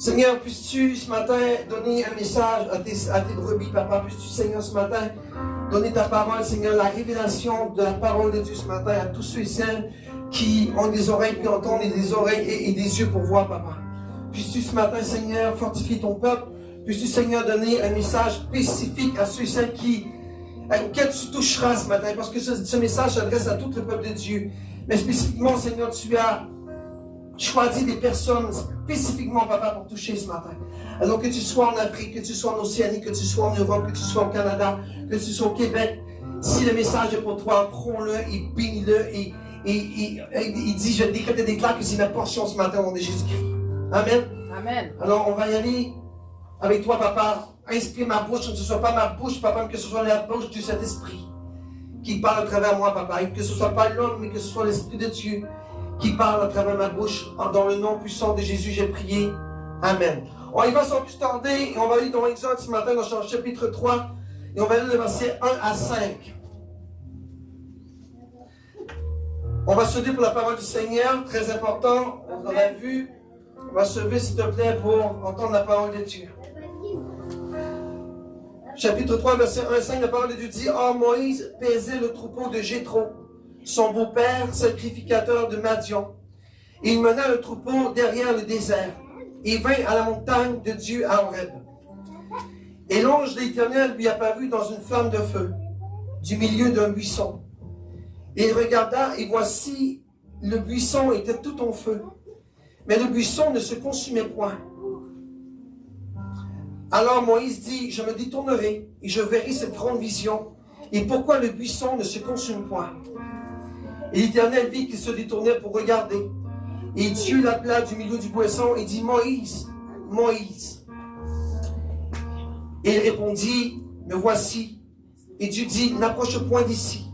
Seigneur, puisses-tu ce matin donner un message à tes brebis, Papa. Puisses-tu, Seigneur, ce matin donner ta parole, Seigneur, la révélation de la parole de Dieu ce matin à tous ceux et celles qui ont des oreilles puis entendent et des oreilles et des yeux pour voir, Papa. Puisses-tu ce matin, Seigneur, fortifier ton peuple. Puisses-tu, Seigneur, donner un message spécifique à ceux et celles auxquels tu toucheras ce matin. Parce que ce message s'adresse à tout le peuple de Dieu. Mais spécifiquement, Seigneur, tu as choisi des personnes spécifiquement, Papa, pour toucher ce matin. Alors que tu sois en Afrique, que tu sois en Océanie, que tu sois en Europe, que tu sois au Canada, que tu sois au Québec, si le message est pour toi, prends-le et bénis-le et il dit, je décrète et déclare que c'est ma portion ce matin au nom de Jésus-Christ. Amen. Amen. Alors on va y aller avec toi, Papa. Inspire ma bouche, que ce ne soit pas ma bouche, Papa, mais que ce soit la bouche du Saint-Esprit qui parle à travers moi, Papa. Et que ce ne soit pas l'homme, mais que ce soit l'Esprit de Dieu qui parle à travers ma bouche. Dans le nom puissant de Jésus, j'ai prié. Amen. On y va sans plus tarder, et on va aller dans Exode ce matin, dans le chapitre 3, et on va aller le verset 1 à 5. On va se lever pour la parole du Seigneur, très important, on l'a vu. On va se lever, s'il te plaît, pour entendre la parole de Dieu. Chapitre 3, verset 1 à 5, la parole de Dieu dit, « Or Moïse paisait le troupeau de Jéthro, son beau-père, sacrificateur de Madian. Et il mena le troupeau derrière le désert, et vint à la montagne de Dieu à Horeb. Et l'ange de l'Éternel lui apparut dans une flamme de feu, du milieu d'un buisson. Et il regarda, et voici, le buisson était tout en feu. Mais le buisson ne se consumait point. Alors Moïse dit, je me détournerai, et je verrai cette grande vision, et pourquoi le buisson ne se consume point. Et l'Éternel vit qu'il se détournait pour regarder. Et Dieu l'appela du milieu du buisson et dit, Moïse, Moïse. Et il répondit, me voici. Et Dieu dit, n'approche point d'ici.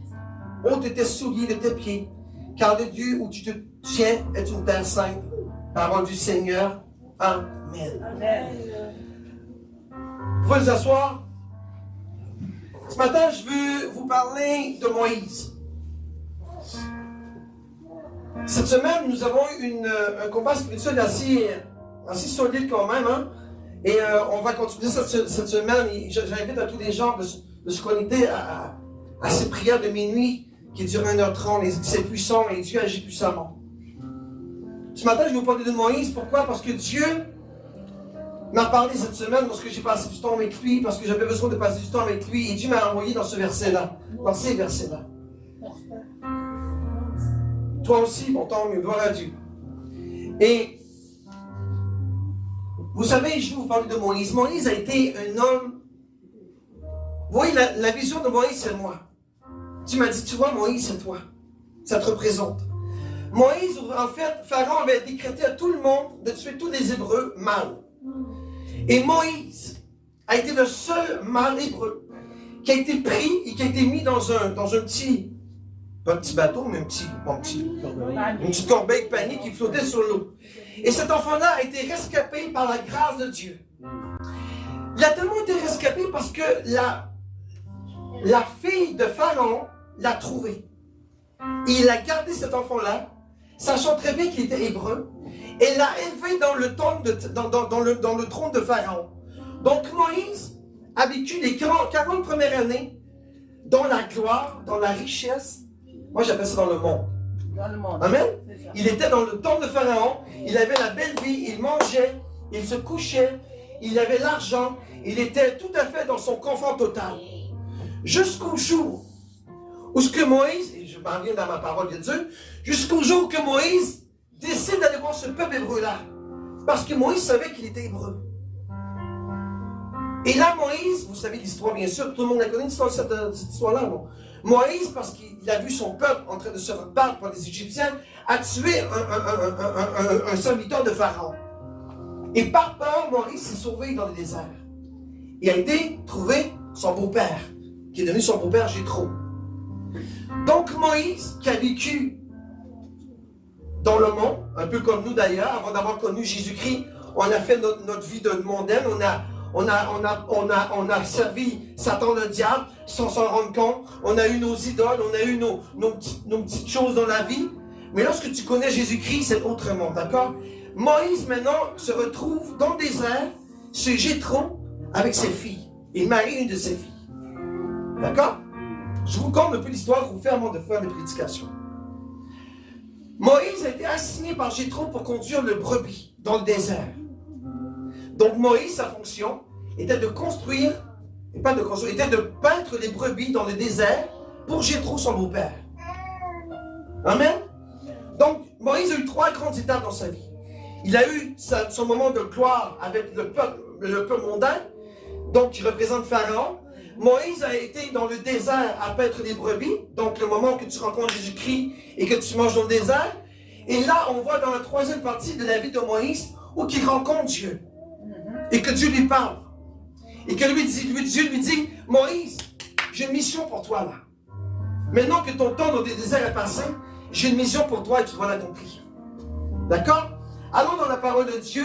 Ôte tes souliers de tes pieds, car le lieu où tu te tiens est une terre sainte. Parole du Seigneur. Amen. Amen. Vous pouvez vous asseoir. Ce matin, je veux vous parler de Moïse. Cette semaine, nous avons eu un combat spirituel assez solide quand même. Hein? Et on va continuer cette semaine. J'invite à tous les gens de se connecter à ces prières de minuit qui durent 1h30. C'est puissant et Dieu agit puissamment. Ce matin, je vais vous parler de Moïse. Pourquoi? Parce que Dieu m'a parlé cette semaine lorsque j'ai passé du temps avec lui, parce que j'avais besoin de passer du temps avec lui. Et Dieu m'a envoyé dans ce verset-là, dans ces versets-là. Toi aussi, bon, tant mieux, gloire à Dieu. Et vous savez, je vais vous parler de Moïse. Moïse a été un homme. Vous voyez, la vision de Moïse, c'est moi. Dieu m'a dit, tu vois, Moïse, c'est toi. Ça te représente. Moïse, en fait, Pharaon avait décrété à tout le monde de tuer tous les Hébreux mâles. Et Moïse a été le seul mâle hébreu qui a été pris et qui a été mis dans un petit, pas un petit bateau, mais une petite corbeille panier qui flottait sur l'eau. Et cet enfant-là a été rescapé par la grâce de Dieu. Il a tellement été rescapé parce que la fille de Pharaon l'a trouvé. Et il a gardé cet enfant-là, sachant très bien qu'il était hébreu, et l'a élevé dans le trône de Pharaon. Donc Moïse a vécu les 40 premières années dans la gloire, dans la richesse. Moi j'appelle ça dans le monde. Dans le monde. Amen. Il était dans le temple de Pharaon, il avait la belle vie, il mangeait, il se couchait, il avait l'argent, il était tout à fait dans son confort total. Jusqu'au jour où ce que Moïse, et je m'en viens dans ma parole de Dieu, jusqu'au jour que Moïse décide d'aller voir ce peuple hébreu-là. Parce que Moïse savait qu'il était hébreu. Et là, Moïse, vous savez l'histoire bien sûr, tout le monde la connaît, cette histoire-là, non? Moïse, parce qu'il a vu son peuple en train de se battre par les Égyptiens, a tué un serviteur de Pharaon. Et par peur, Moïse s'est sauvé dans le désert. Il a été trouvé son beau-père, qui est devenu son beau-père Jéthro. Donc Moïse, qui a vécu dans le monde, un peu comme nous d'ailleurs, avant d'avoir connu Jésus-Christ, on a fait notre vie de mondaine, on a servi Satan le diable sans s'en rendre compte, on a eu nos idoles, on a eu nos petites choses dans la vie, mais lorsque tu connais Jésus-Christ, c'est autrement, d'accord? Moïse maintenant se retrouve dans le désert chez Jéthro avec ses filles. Il marie une de ses filles. D'accord? Je vous conte un peu l'histoire, je vous fais avant de faire des prédications. Moïse a été assigné par Jéthro pour conduire le brebis dans le désert. Donc Moïse, sa fonction, était de construire, et pas de construire, était de paître les brebis dans le désert pour Jéthro, son beau-père. Amen? Donc Moïse a eu 3 grandes étapes dans sa vie. Il a eu son moment de gloire avec le peuple mondain, donc qui représente Pharaon. Moïse a été dans le désert à paître les brebis, donc le moment que tu rencontres Jésus-Christ et que tu manges dans le désert. Et là, on voit dans la 3e partie de la vie de Moïse où il rencontre Dieu et que Dieu lui parle. Et que Dieu lui dit, Moïse, j'ai une mission pour toi là. Maintenant que ton temps dans le désert est passé, j'ai une mission pour toi et tu dois l'accomplir. D'accord? Allons dans la parole de Dieu.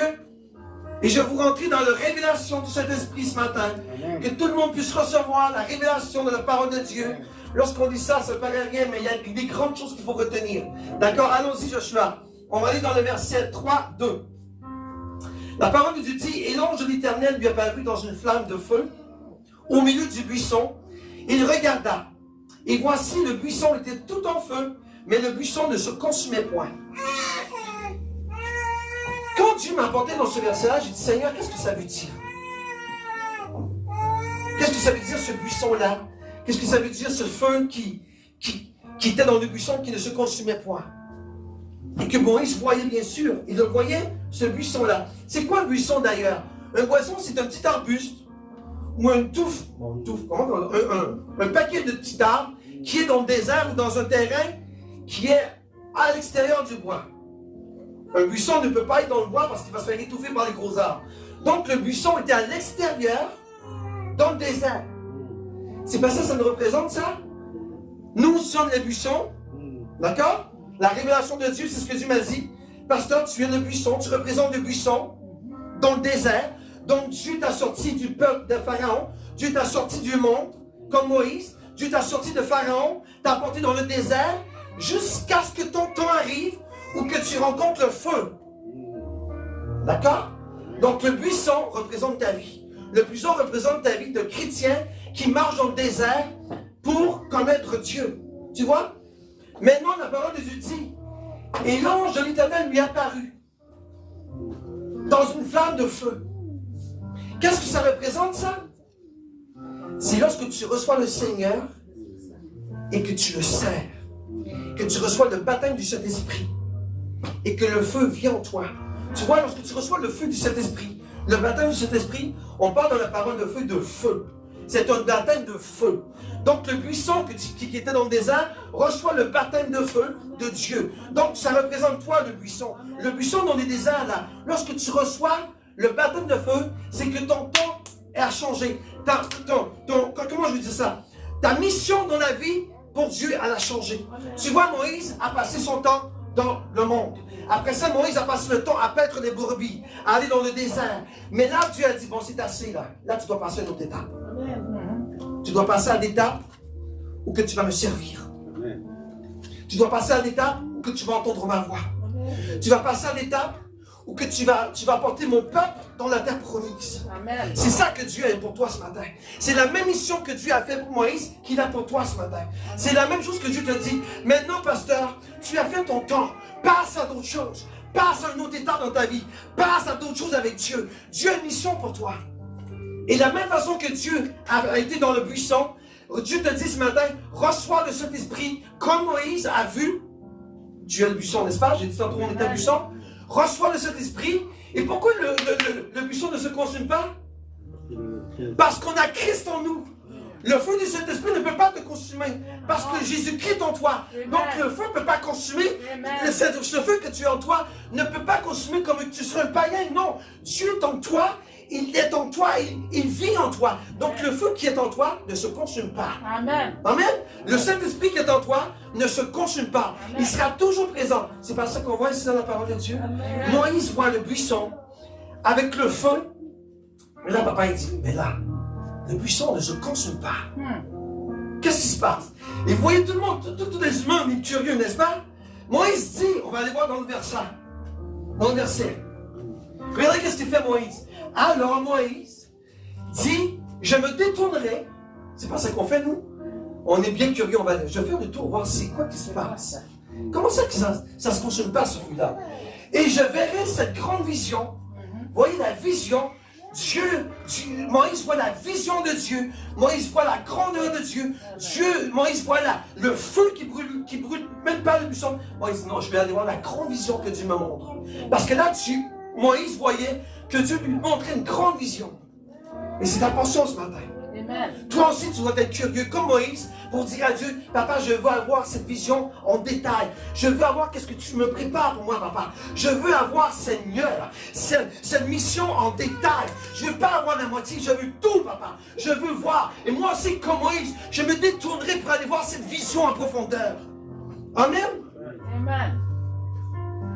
Et je vous rentrer dans la révélation du Saint-Esprit ce matin. Amen. Que tout le monde puisse recevoir la révélation de la parole de Dieu. Lorsqu'on dit ça, ça ne paraît rien, mais il y a des grandes choses qu'il faut retenir. D'accord? Allons-y, Joshua. On va aller dans le verset 3, 2. La parole de Dieu dit, et l'ange de l'Éternel lui apparut dans une flamme de feu, au milieu du buisson. Il regarda. Et voici, le buisson était tout en feu, mais le buisson ne se consumait point. Quand Dieu m'a apporté dans ce verset-là, j'ai dit, Seigneur, qu'est-ce que ça veut dire? Qu'est-ce que ça veut dire ce buisson-là? Qu'est-ce que ça veut dire ce feu qui était dans le buisson qui ne se consumait point? Et que Moïse voyait bien sûr, il le voyait, ce buisson-là. C'est quoi un buisson d'ailleurs? Un buisson, c'est un petit arbuste, ou un touffe, un paquet de petits arbres qui est dans le désert ou dans un terrain qui est à l'extérieur du bois. Un buisson ne peut pas être dans le bois parce qu'il va se faire étouffer par les gros arbres. Donc le buisson était à l'extérieur, dans le désert. C'est pas ça, ça nous représente ça? Nous sommes les buissons, d'accord? La révélation de Dieu, c'est ce que Dieu m'a dit. Pasteur, tu es le buisson, tu représentes le buisson dans le désert. Donc Dieu t'a sorti du peuple de Pharaon, Dieu t'a sorti du monde, comme Moïse. Dieu t'a sorti de Pharaon, t'a apporté dans le désert, jusqu'à ce que ton temps arrive, ou que tu rencontres le feu. D'accord? Donc le buisson représente ta vie. Le buisson représente ta vie de chrétien qui marche dans le désert pour connaître Dieu. Tu vois? Maintenant, la parole de Dieu dit, et l'ange de l'Éternel lui apparut dans une flamme de feu. Qu'est-ce que ça représente ça? C'est lorsque tu reçois le Seigneur et que tu le sers, que tu reçois le baptême du Saint-Esprit. Et que le feu vient en toi. Tu vois, lorsque tu reçois le feu du Saint-Esprit, le baptême du Saint-Esprit, on parle dans la parole de feu. C'est un baptême de feu. Donc le buisson qui était dans le désert reçoit le baptême de feu de Dieu. Donc ça représente toi le buisson. Le buisson dans les déserts là, lorsque tu reçois le baptême de feu, c'est que ton temps a changé. Comment je veux dire ça? Ta mission dans la vie, pour Dieu, elle a changé. Tu vois, Moïse a passé son temps dans le monde. Après ça, Moïse a passé le temps à paître les brebis, à aller dans le désert. Mais là, Dieu a dit, bon, c'est assez là. Là, tu dois passer à une autre étape. Tu dois passer à l'étape où que tu vas me servir. Tu dois passer à l'étape où que tu vas entendre ma voix. Tu vas passer à l'étape où que tu vas porter mon peuple dans la terre promise. C'est ça que Dieu a pour toi ce matin. C'est la même mission que Dieu a fait pour Moïse qu'il a pour toi ce matin. C'est la même chose que Dieu te dit. Maintenant, pasteur, tu as fait ton temps. Passe à d'autres choses. Passe à une autre étape dans ta vie. Passe à d'autres choses avec Dieu. Dieu a une mission pour toi. Et de la même façon que Dieu a été dans le buisson, Dieu te dit ce matin, reçois le Saint-Esprit comme Moïse a vu. Dieu est le buisson, n'est-ce pas? J'ai dit tantôt on est un buisson. Reçois le Saint-Esprit. Et pourquoi le buisson ne se consume pas? Parce qu'on a Christ en nous. Le feu du Saint-Esprit ne peut pas te consumer. Parce que Jésus-Christ est en toi. Donc le feu ne peut pas consumer. Ce feu que tu as en toi ne peut pas consumer comme tu serais un païen. Non. Dieu est en toi. Il est en toi, il vit en toi. Donc le feu qui est en toi ne se consume pas. Amen. Amen. Le Saint-Esprit qui est en toi ne se consume pas. Amen. Il sera toujours présent. C'est par ça qu'on voit ici dans la parole de Dieu. Amen. Moïse voit le buisson avec le feu. Mais là, papa, il dit, mais là, le buisson ne se consume pas. Qu'est-ce qui se passe? Et vous voyez tout le monde, tous les humains, les curieux, n'est-ce pas? Moïse dit, on va aller voir dans le verset. dans le verset. Regardez qu'est-ce qu'il fait Moïse. Alors Moïse dit, je me détournerai. C'est pas ça qu'on fait nous. On est bien curieux, je vais faire le tour, voir c'est quoi qui se passe. Comment ça que ça se consomme pas ce fruit-là? Et je verrai cette grande vision. Vous voyez la vision. Moïse voit la vision de Dieu. Moïse voit la grandeur de Dieu. Moïse voit le feu qui brûle même pas le buisson. Moïse dit non, je vais aller voir la grande vision que Dieu me montre. Parce que là-dessus, Moïse voyait que Dieu lui montrait une grande vision. Et c'est ta portion ce matin. Amen. Toi aussi, tu dois être curieux comme Moïse pour dire à Dieu, papa, je veux avoir cette vision en détail. Je veux avoir qu'est-ce que tu me prépares pour moi, papa. Je veux avoir, Seigneur, cette mission en détail. Je ne veux pas avoir la moitié, je veux tout, papa. Je veux voir. Et moi aussi, comme Moïse, je me détournerai pour aller voir cette vision en profondeur. Amen. Amen.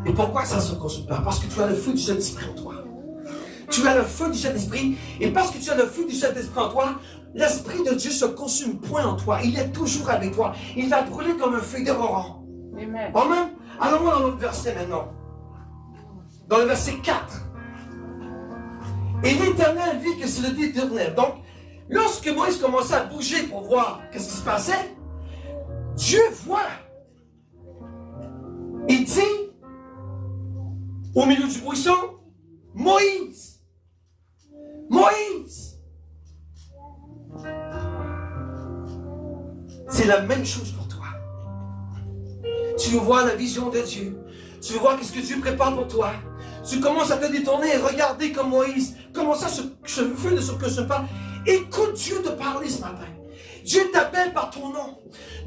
Et pourquoi ça ne se consume pas? Parce que tu as le feu du Saint-Esprit en toi. Tu as le feu du Saint-Esprit. Et parce que tu as le feu du Saint-Esprit en toi, l'Esprit de Dieu se consume point en toi. Il est toujours avec toi. Il va brûler comme un feu dévorant. Amen. Amen. Allons dans l'autre verset maintenant. Dans le verset 4. Et l'Éternel vit que c'est le d'Éternel. Donc, lorsque Moïse commençait à bouger pour voir qu'est-ce qui se passait, Dieu voit. Il dit, au milieu du buisson, Moïse. Moïse. C'est la même chose pour toi. Tu veux voir la vision de Dieu. Tu veux voir qu'est-ce que Dieu prépare pour toi. Tu commences à te détourner et regarder comme Moïse. Comment ça, ce feu ne se consume pas. Écoute Dieu te parler ce matin. Dieu t'appelle par ton nom.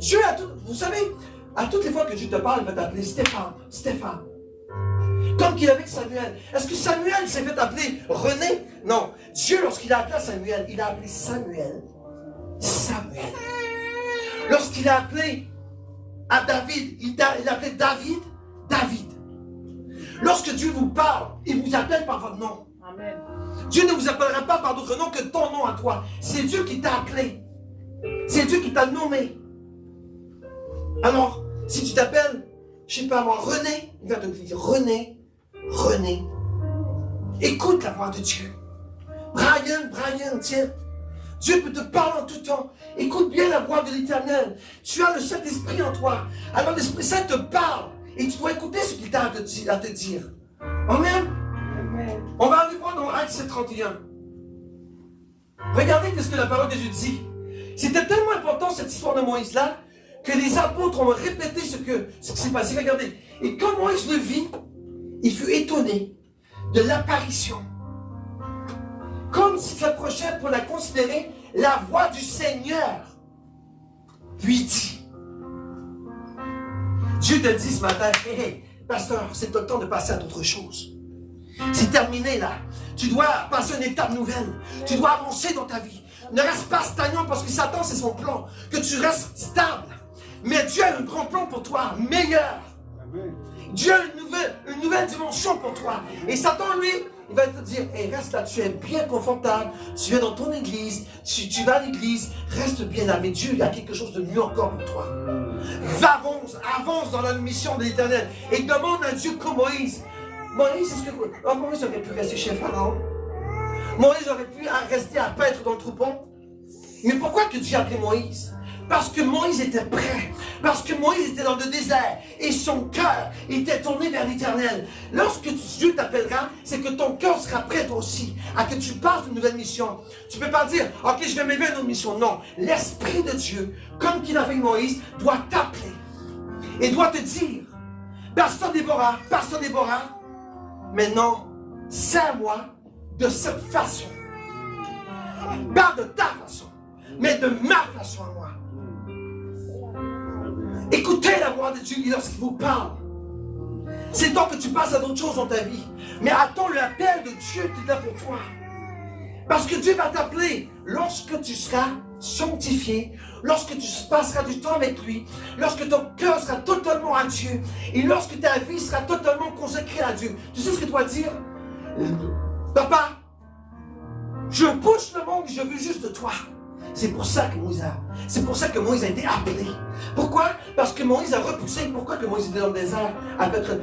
Dieu a tout. Vous savez, à toutes les fois que Dieu te parle, il va t'appeler Stéphane. Stéphane. Comme qu'il avec Samuel. Est-ce que Samuel s'est fait appeler René? Non. Dieu, lorsqu'il a appelé Samuel, il a appelé Samuel. Samuel. Lorsqu'il a appelé à David, il a appelé David, David. Lorsque Dieu vous parle, il vous appelle par votre nom. Amen. Dieu ne vous appellera pas par d'autres noms que ton nom à toi. C'est Dieu qui t'a appelé. C'est Dieu qui t'a nommé. Alors, si tu t'appelles, je ne sais pas moi, René, il va te dire René, René. Écoute la voix de Dieu. Brian, tiens. Dieu peut te parler en tout temps. Écoute bien la voix de l'Éternel. Tu as le Saint-Esprit en toi. Alors l'Esprit Saint te parle. Et tu dois écouter ce qu'il a à te dire. Amen. Amen. On va aller voir dans Actes 7:31. Regardez ce que la parole de Dieu dit. C'était tellement important cette histoire de Moïse-là que les apôtres ont répété ce qui s'est passé. Regardez. Et quand Moïse le vit, il fut étonné de l'apparition. Comme s'il s'approchait pour la considérer, la voix du Seigneur lui dit. Dieu te dit ce matin, hey, pasteur, c'est le temps de passer à d'autres choses. C'est terminé là. Tu dois passer à une étape nouvelle. Tu dois avancer dans ta vie. Ne reste pas stagnant parce que Satan, c'est son plan. Que tu restes stable. Mais Dieu a un grand plan pour toi, meilleur. Dieu a une nouvelle dimension pour toi. Et Satan, lui, il va te dire, hey, reste là, tu es bien confortable, tu es dans ton église, tu vas à l'église, reste bien là. Mais Dieu, il a quelque chose de mieux encore pour toi. Avance dans la mission de l'Éternel et demande à Dieu comme Moïse. Moïse, est-ce que Moïse aurait pu rester chez Pharaon? Moïse aurait pu rester à paître dans le troupeau? Mais pourquoi que Dieu a appelé Moïse? Parce que Moïse était prêt. Parce que Moïse était dans le désert. Et son cœur était tourné vers l'Éternel. Lorsque Dieu t'appellera, c'est que ton cœur sera prêt toi aussi. À que tu passes une nouvelle mission. Tu ne peux pas dire, ok, je vais m'élever à une autre mission. Non. L'Esprit de Dieu, comme qu'il a fait Moïse, doit t'appeler. Et doit te dire, Pasteur Déborah, maintenant, sers-moi de cette façon. Pas de ta façon, mais de ma façon à moi. Écoutez la voix de Dieu lorsqu'il vous parle. C'est temps que tu passes à d'autres choses dans ta vie. Mais attends l'appel de Dieu qui est là pour toi. Parce que Dieu va t'appeler lorsque tu seras sanctifié, lorsque tu passeras du temps avec lui, lorsque ton cœur sera totalement à Dieu et lorsque ta vie sera totalement consacrée à Dieu. Tu sais ce que tu dois dire? Papa, je pousse le monde, je veux juste de toi. C'est pour ça que Moïse a été appelé. Pourquoi? Parce que Moïse a repoussé. Pourquoi que Moïse était dans le désert?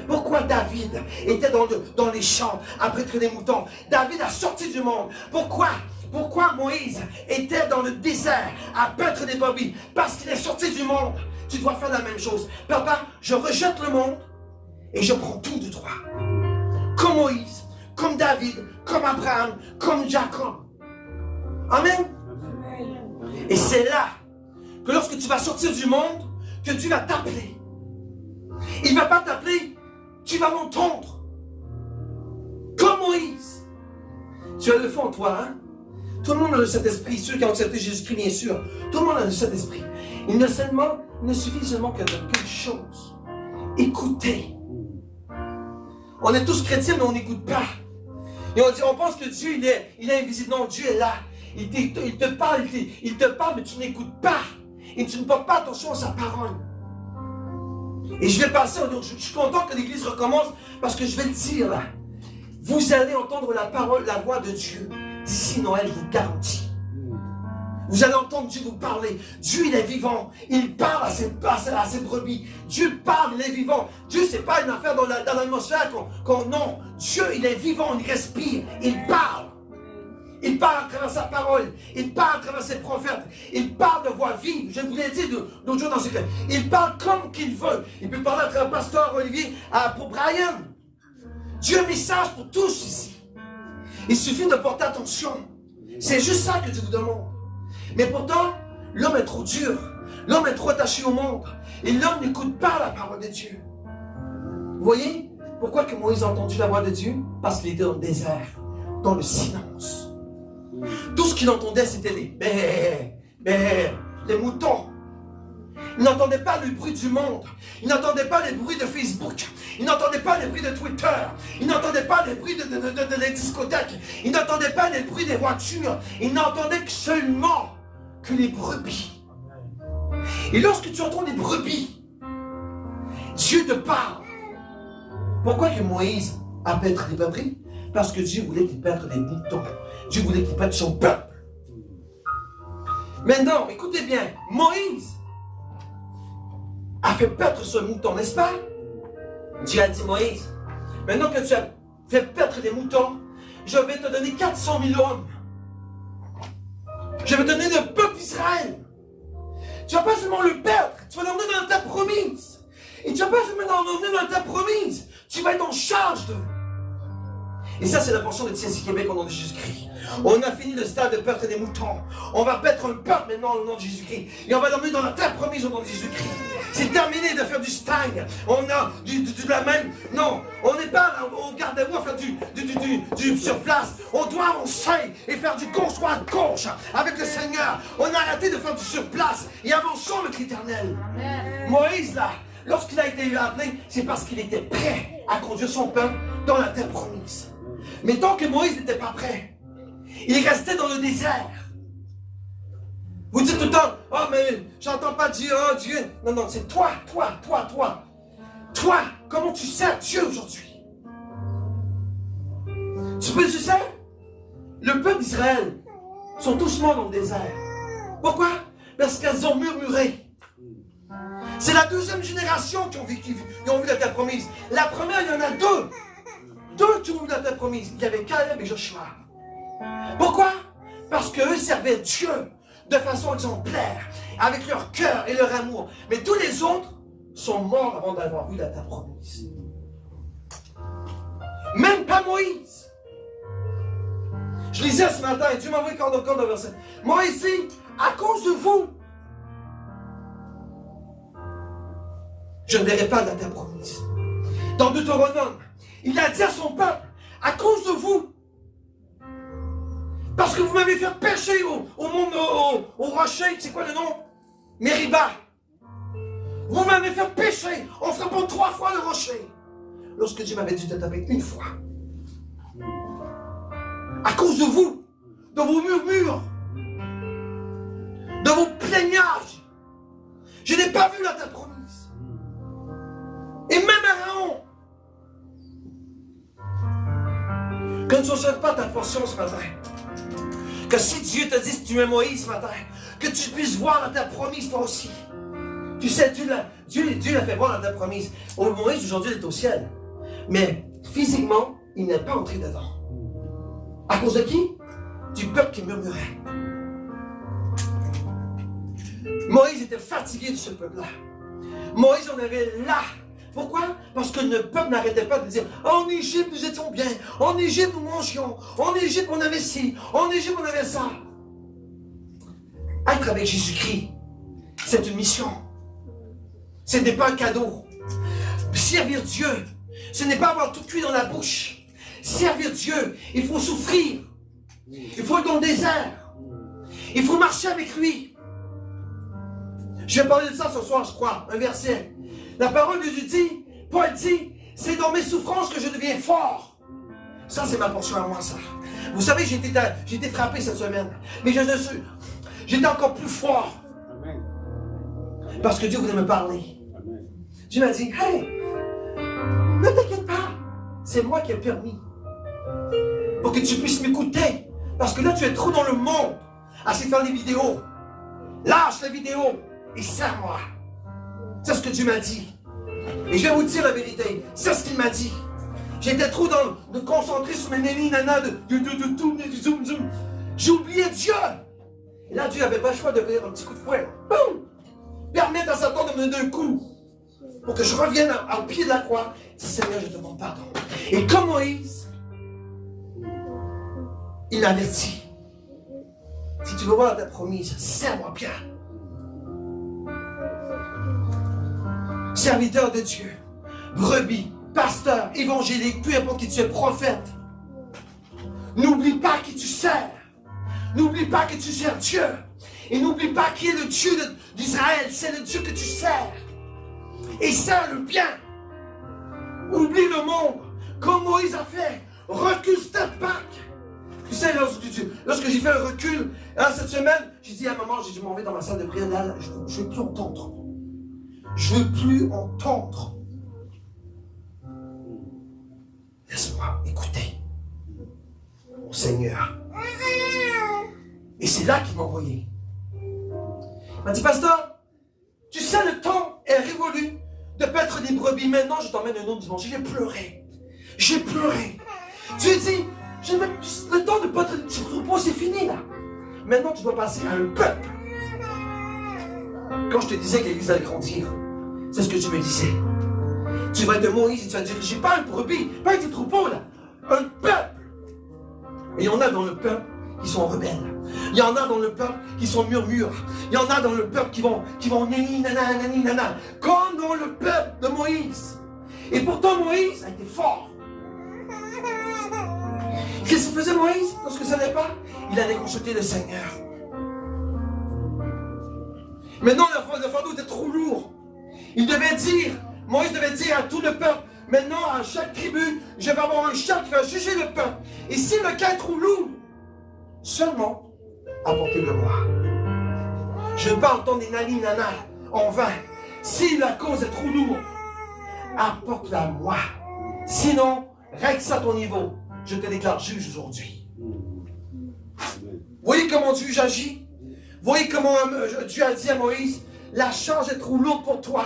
Pourquoi David était dans les champs à paître les moutons? David a sorti du monde. Pourquoi Moïse était dans le désert à paître des brebis? Parce qu'il est sorti du monde. Tu dois faire la même chose. Papa, je rejette le monde et je prends tout de toi. Comme Moïse, comme David, comme Abraham, comme Jacob. Amen. Et c'est là que lorsque tu vas sortir du monde, que Dieu va t'appeler. Il ne va pas t'appeler, tu vas l'entendre. Comme Moïse. Tu as le fond en toi, hein? Tout le monde a le Saint-Esprit, ceux qui ont accepté Jésus-Christ, bien sûr. Tout le monde a le Saint-Esprit. Il ne suffit seulement que de quelque chose. Écoutez. On est tous chrétiens, mais on n'écoute pas. Et on pense que Dieu, il est invisible. Non, Dieu est là. Il te parle, mais tu n'écoutes pas. Et tu ne portes pas attention à sa parole. Et je vais passer, je suis content que l'Église recommence, parce que je vais le dire là. Vous allez entendre la parole, la voix de Dieu. D'ici Noël, je vous garantis. Vous allez entendre Dieu vous parler. Dieu, il est vivant. Il parle à ses brebis. Dieu parle, il est vivant. Dieu, ce n'est pas une affaire dans l'atmosphère non. Dieu, il est vivant, il respire. Il parle. Il parle à travers sa parole. Il parle à travers ses prophètes. Il parle de voix vive. Je vous l'ai dit l'autre jour dans ce cas. Il parle comme qu'il veut. Il peut parler à travers Pasteur Olivier, pour Brian. Dieu a un message pour tous ici. Il suffit de porter attention. C'est juste ça que Dieu vous demande. Mais pourtant, l'homme est trop dur. L'homme est trop attaché au monde. Et l'homme n'écoute pas la parole de Dieu. Vous voyez pourquoi que Moïse a entendu la voix de Dieu? Parce qu'il était dans le désert, dans le silence. Tout ce qu'il entendait, c'était les moutons. Il n'entendait pas le bruit du monde. Il n'entendait pas les bruits de Facebook. Il n'entendait pas les bruits de Twitter. Il n'entendait pas les bruits de les discothèques. Il n'entendait pas les bruits des voitures. Il n'entendait que seulement que les brebis. Et lorsque tu entends les brebis, Dieu te parle. Pourquoi que Moïse a paître les brebis? Parce que Dieu voulait qu'il paître les moutons. Dieu voulait qu'il paître son peuple. Maintenant, écoutez bien, Moïse a fait paître ce mouton, n'est-ce pas? Dieu a dit, Moïse, maintenant que tu as fait paître les moutons, je vais te donner 400 000 hommes. Je vais te donner le peuple d'Israël. Tu ne vas pas seulement le perdre, tu vas l'emmener dans ta promise. Et tu ne vas pas seulement l'emmener dans ta promise, tu vas être en charge d'eux. Et ça, c'est la portion de TSC Québec au nom de Jésus-Christ. On a fini le stade de paître des moutons. On va paître un peuple maintenant au nom de Jésus-Christ. Et on va l'emmener dans la terre promise au nom de Jésus-Christ. C'est terminé de faire du stang. On a de la même. Non, on n'est pas au garde-à-vous à faire du sur place. On doit avancer et faire du gauche droite gauche avec le Seigneur. On a arrêté de faire du sur place et avançons avec l'Éternel. Moïse, là, lorsqu'il a été appelé, c'est parce qu'il était prêt à conduire son peuple dans la terre promise. Mais tant que Moïse n'était pas prêt, il restait dans le désert. Vous dites tout le temps, oh mais j'entends pas Dieu, oh Dieu. Non, non, c'est toi. Toi, comment tu sers Dieu aujourd'hui? Tu sais, le peuple d'Israël sont tous morts dans le désert. Pourquoi? Parce qu'elles ont murmuré. C'est la deuxième génération qui ont vu la terre promise. La première, il y en a deux. Deux qui ont vu la terre promise. Il y avait Caleb et Joshua. Pourquoi? Parce qu'eux servaient Dieu de façon exemplaire, avec leur cœur et leur amour. Mais tous les autres sont morts avant d'avoir vu la terre promise. Même pas Moïse. Je lisais ce matin, et Dieu m'a envoyé encore de verset. Moïse dit, à cause de vous, je ne verrai pas la terre promise. Dans Deutéronome, il a dit à son peuple, à cause de vous, parce que vous m'avez fait pécher au rocher, c'est quoi le nom? Mériba. Vous m'avez fait pécher en frappant 3 fois le rocher. Lorsque Dieu m'avait dit de taper une fois. À cause de vous, de vos murmures, de vos plaignages, je n'ai pas vu la terre promise. Et même Aaron, que ne soit pas ta portion ce matin. Que si Dieu te dit que tu es Moïse ce matin, que tu puisses voir la terre promise toi aussi. Tu sais, Dieu l'a fait voir la terre promise. Moïse aujourd'hui il est au ciel. Mais physiquement, il n'est pas entré dedans. À cause de qui? Du peuple qui murmurait. Moïse était fatigué de ce peuple-là. Moïse en avait là. Pourquoi? Parce que le peuple n'arrêtait pas de dire « En Égypte, nous étions bien. En Égypte, nous mangions. En Égypte, on avait ci. En Égypte, on avait ça. » Être avec Jésus-Christ, c'est une mission. Ce n'est pas un cadeau. Servir Dieu, ce n'est pas avoir tout cuit dans la bouche. Servir Dieu, il faut souffrir. Il faut être dans le désert. Il faut marcher avec lui. Je vais parler de ça ce soir, je crois, un verset. La parole de Dieu dit, Paul dit, c'est dans mes souffrances que je deviens fort. Ça, c'est ma portion à moi, ça. Vous savez, j'ai été frappé cette semaine. Mais j'étais encore plus fort. Parce que Dieu voulait me parler. Dieu m'a dit, hey, ne t'inquiète pas. C'est moi qui ai permis. Pour que tu puisses m'écouter. Parce que là, tu es trop dans le monde. À essayer de faire des vidéos. Lâche les vidéos. Et sers-moi. C'est ce que Dieu m'a dit. Et je vais vous dire la vérité. C'est ce qu'il m'a dit. J'étais trop dans de concentrer sur mes nénis, nanas, de zoom, zoom. J'ai oublié Dieu. Et là, Dieu n'avait pas le choix de faire un petit coup de fouet. Boum! Permettre à Satan de me donner un coup. Pour que je revienne au pied de la croix. Dis, Seigneur, je te demande pardon. Et comme Moïse, il avertit. Si tu veux voir ta promise, sers-moi bien. Serviteur de Dieu, brebis, pasteur, évangélique, peu importe qui tu es, prophète. N'oublie pas qui tu sers. N'oublie pas que tu sers Dieu. Et n'oublie pas qui est le Dieu d'Israël. C'est le Dieu que tu sers. Et sers le bien. Oublie le monde. Comme Moïse a fait. Recule, step back. Tu sais, lorsque j'ai fait un recul, cette semaine, j'ai dit à maman, je m'en vais dans ma salle de prière, là, je ne veux plus entendre. Je ne veux plus entendre. Laisse-moi écouter. Mon Seigneur. Et c'est là qu'il m'a envoyé. Il m'a dit, pasteur, tu sais, le temps est révolu de paître des brebis. Maintenant, je t'emmène un autre dimanche. J'ai pleuré. J'ai pleuré. Dieu dit, le temps de paître des petits troupeaux, c'est fini là. Maintenant, tu dois passer à un peuple. Quand je te disais que l'Église allait grandir, c'est ce que tu me disais. Tu vas être Moïse et tu vas diriger pas un brebis, pas un petit troupeau là, un peuple. Et il y en a dans le peuple qui sont rebelles. Il y en a dans le peuple qui sont murmures. Il y en a dans le peuple qui vont nani nana nani nana, comme dans le peuple de Moïse. Et pourtant Moïse a été fort. Qu'est-ce qu'il faisait Moïse lorsque ça n'allait pas? Il allait consulter le Seigneur. Maintenant le fardeau était trop lourd. Moïse devait dire à tout le peuple, maintenant à chaque tribu, je vais avoir un chef qui va juger le peuple. Et si le cas est trop lourd, seulement apportez-le-moi. Je ne veux pas entendre des nani nana en vain. Si la cause est trop lourde, apporte-la-moi. Sinon, règle ça à ton niveau. Je te déclare juge aujourd'hui. Voyez comment Dieu agit? Voyez comment Dieu a dit à Moïse, la charge est trop lourde pour toi.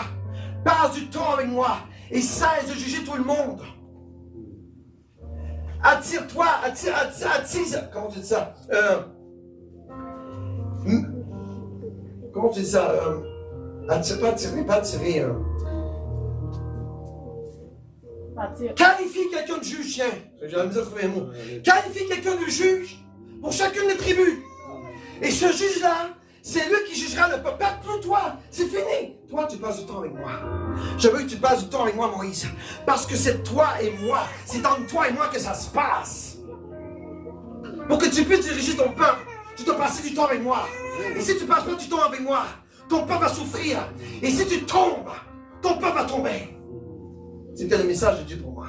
Passe du temps avec moi et cesse de juger tout le monde. Attire-toi, attise. Comment tu dis ça? Comment tu dis ça? Pas attirer. Qualifie quelqu'un de juge, tiens. J'ai la misère de trouver un mot. Qualifie quelqu'un de juge pour chacune des tribus. Et ce juge-là, c'est lui qui jugera le peuple. Pas plus toi. C'est fini. Toi, tu passes du temps avec moi. Je veux que tu passes du temps avec moi, Moïse. Parce que c'est toi et moi. C'est entre toi et moi que ça se passe. Pour que tu puisses diriger ton peuple, tu dois passer du temps avec moi. Et si tu ne passes pas du temps avec moi, ton peuple va souffrir. Et si tu tombes, ton peuple va tomber. C'était le message de Dieu pour moi.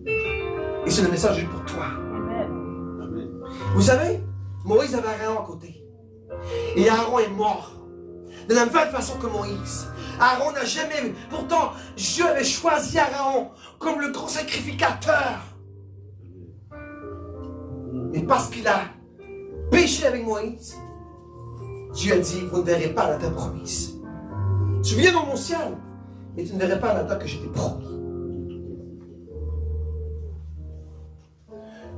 Et c'est le message de Dieu pour toi. Amen. Vous savez, Moïse avait Aaron à côté. Et Aaron est mort. De la même façon que Moïse. Aaron n'a jamais... Pourtant, Dieu avait choisi Aaron comme le grand sacrificateur. Mais parce qu'il a péché avec Moïse, Dieu a dit, vous ne verrez pas la terre promise. Tu viens dans mon ciel, mais tu ne verrais pas la terre que je t'ai promis.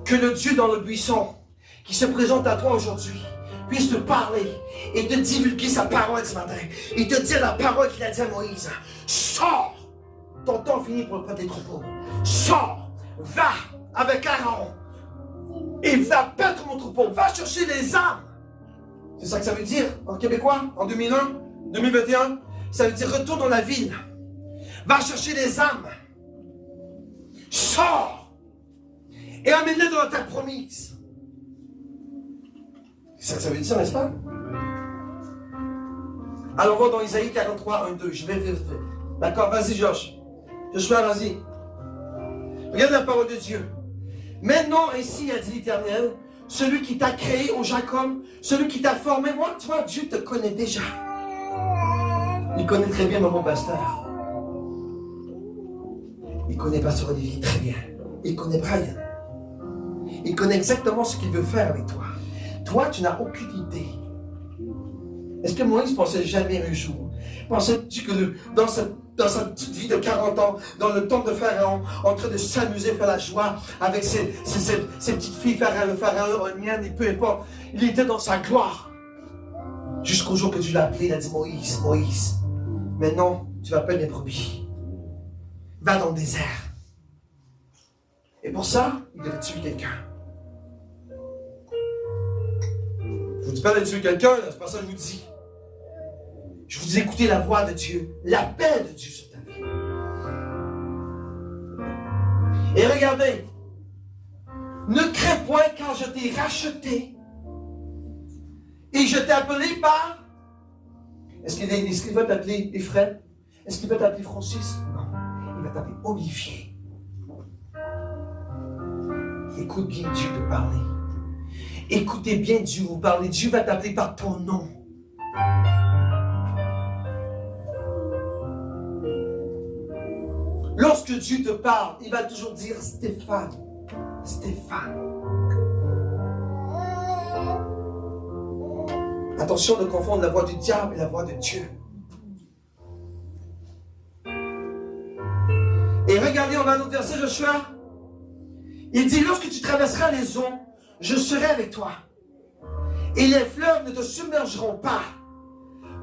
Que le Dieu dans le buisson, qui se présente à toi aujourd'hui, puisse te parler et te divulguer sa parole ce matin. Et te dire la parole qu'il a dit à Moïse. Sors! Ton temps finit pour le peuple des troupeaux. Sors! Va avec Aaron et va paître mon troupeau. Va chercher les âmes. C'est ça que ça veut dire en québécois, en 2001, 2021. Ça veut dire retourne dans la ville. Va chercher les âmes. Sors! Et amène-les dans la terre promise. C'est ça que ça veut dire, n'est-ce pas? Alors, on va dans Isaïe 43, 1, 2. Je vais vite. D'accord, vas-y, Josh. Joshua, vas-y. Regarde la parole de Dieu. Maintenant, ainsi a dit l'Éternel, celui qui t'a créé, ô Jacob, celui qui t'a formé, moi, tu vois, Dieu te connaît déjà. Il connaît très bien mon pasteur. Il connaît Pasteur Olivier très bien. Il connaît Brian. Il connaît exactement ce qu'il veut faire avec toi. Toi, tu n'as aucune idée. Est-ce que Moïse pensait jamais un jour? Pensais-tu que dans sa petite vie de 40 ans, dans le temple de Pharaon, en train de s'amuser, faire la joie avec ses petites filles, le Pharaon, et peu importe, il était dans sa gloire. Jusqu'au jour que Dieu l'a appelé, il a dit Moïse, Moïse, maintenant tu vas perdre mes brebis. Va dans le désert. Et pour ça, il devait tuer quelqu'un. Je ne vous dis pas de tuer quelqu'un, c'est pas ça que je vous dis. Je vous dis écoutez la voix de Dieu, l'appel de Dieu sur ta vie. Et regardez, ne crains point car je t'ai racheté et je t'ai appelé par... Est-ce qu'il va t'appeler Ephraim? Est-ce qu'il va t'appeler Francis? Non, il va t'appeler Olivier. Écoute bien Dieu te parler. Écoutez bien Dieu vous parler. Dieu va t'appeler par ton nom. Lorsque Dieu te parle, il va toujours dire Stéphane. Stéphane. Attention de confondre la voix du diable et la voix de Dieu. Et regardez, on va à notre verset Joshua. Il dit, lorsque tu traverseras les eaux, je serai avec toi. Et les fleuves ne te submergeront pas.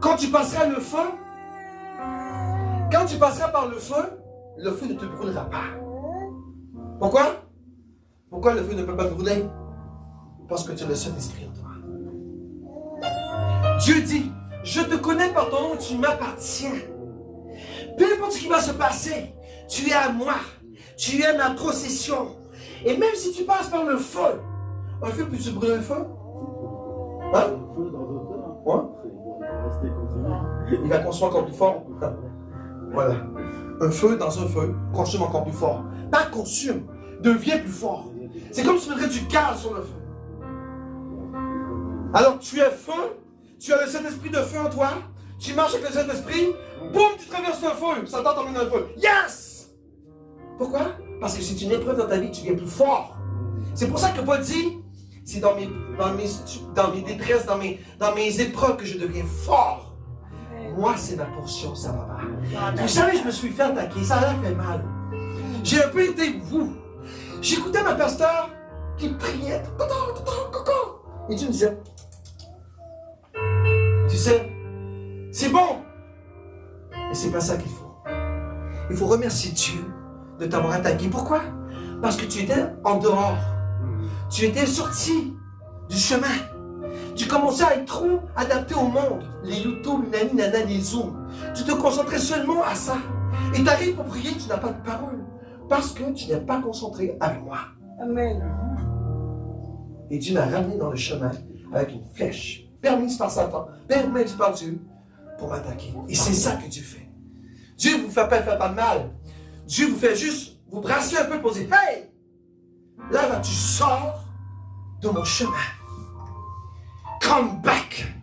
Quand tu passeras le feu, quand tu passeras par le feu ne te brûlera pas. Pourquoi? Pourquoi le feu ne peut pas te brûler? Parce que tu as le Saint-Esprit en toi. Dieu dit, je te connais par ton nom, tu m'appartiens. Peu importe ce qui va se passer, tu es à moi. Tu es ma possession. Et même si tu passes par le feu, un feu peut-tu brûler le feu? Hein? Ouais? Il va construire encore plus fort. Voilà. Un feu dans un feu, consomme encore plus fort. Pas consume, devient plus fort. C'est comme si tu mettrais du gaz sur le feu. Alors tu es feu, tu as le Saint-Esprit de feu en toi, tu marches avec le Saint-Esprit, boum, tu traverses le feu, Satan t'emmène dans le feu. Yes! Pourquoi? Parce que c'est une épreuve dans ta vie, tu viens plus fort. C'est pour ça que Paul dit, c'est dans mes détresses, dans mes épreuves que je deviens fort. Moi, c'est ma portion, ça va mal. Vous savez, je me suis fait attaquer, ça a fait mal. J'ai un peu été vous. J'écoutais ma pasteur qui priait. Et tu me disais, tu sais, c'est bon. Mais c'est pas ça qu'il faut. Il faut remercier Dieu de t'avoir attaqué. Pourquoi? Parce que tu étais en dehors. Tu étais sorti du chemin. Tu commençais à être trop adapté au monde. Les loutos, les nani, nana, les zooms. Tu te concentrais seulement à ça. Et tu arrives pour prier, tu n'as pas de parole. Parce que tu n'es pas concentré avec moi. Amen. Et Dieu m'a ramené dans le chemin avec une flèche. Permise par Satan, permise par Dieu pour m'attaquer. Et c'est ça que Dieu fait. Dieu ne vous fait pas de mal. Dieu vous fait juste vous brasser un peu pour dire, hey! Là, tu sors de mon chemin. Come back.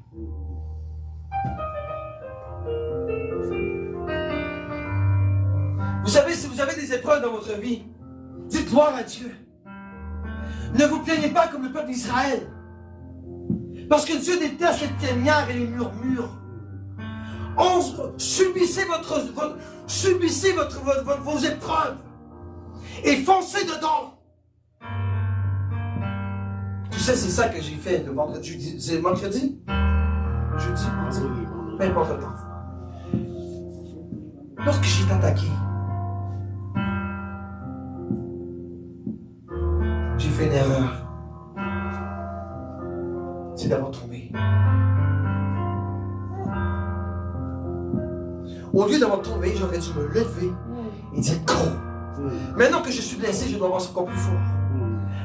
Vous savez, si vous avez des épreuves dans votre vie, dites gloire à Dieu. Ne vous plaignez pas comme le peuple d'Israël. Parce que Dieu déteste les ténières et les murmures. Subissez vos épreuves et foncez dedans. Tu sais, c'est ça que j'ai fait le vendredi. C'est mercredi? Jeudi? Mardi? Peu importe le temps. Lorsque j'ai été attaqué, j'ai fait une erreur. C'est d'avoir tombé. Au lieu d'avoir tombé, j'aurais dû me lever et dire cours. Maintenant que je suis blessé, je dois avoir encore plus fort.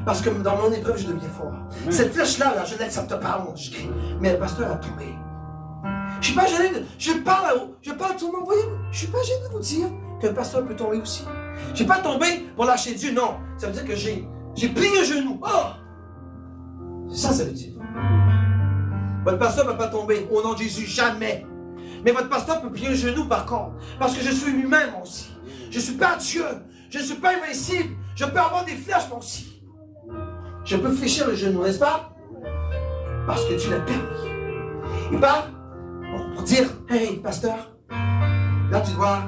Parce que dans mon épreuve, je deviens fort. Cette flèche-là, je ne l'accepte pas, je crie. Mais le pasteur a tombé. Je ne suis pas gêné. Je parle à tout le monde. Vous voyez, je ne suis pas gêné de vous dire qu'un pasteur peut tomber aussi. Je n'ai pas tombé pour lâcher Dieu, non. Ça veut dire que j'ai plié un genou. Oh! C'est ça, ça veut dire. Votre pasteur ne va pas tomber. Au nom de Jésus, jamais. Mais votre pasteur peut plier un genou par contre. Parce que je suis lui-même aussi. Je ne suis pas Dieu. Je ne suis pas invincible. Je peux avoir des flèches moi aussi. Je peux fléchir le genou, n'est-ce pas? Parce que Dieu l'a permis. Et pas pour dire, hey, pasteur, là tu dois.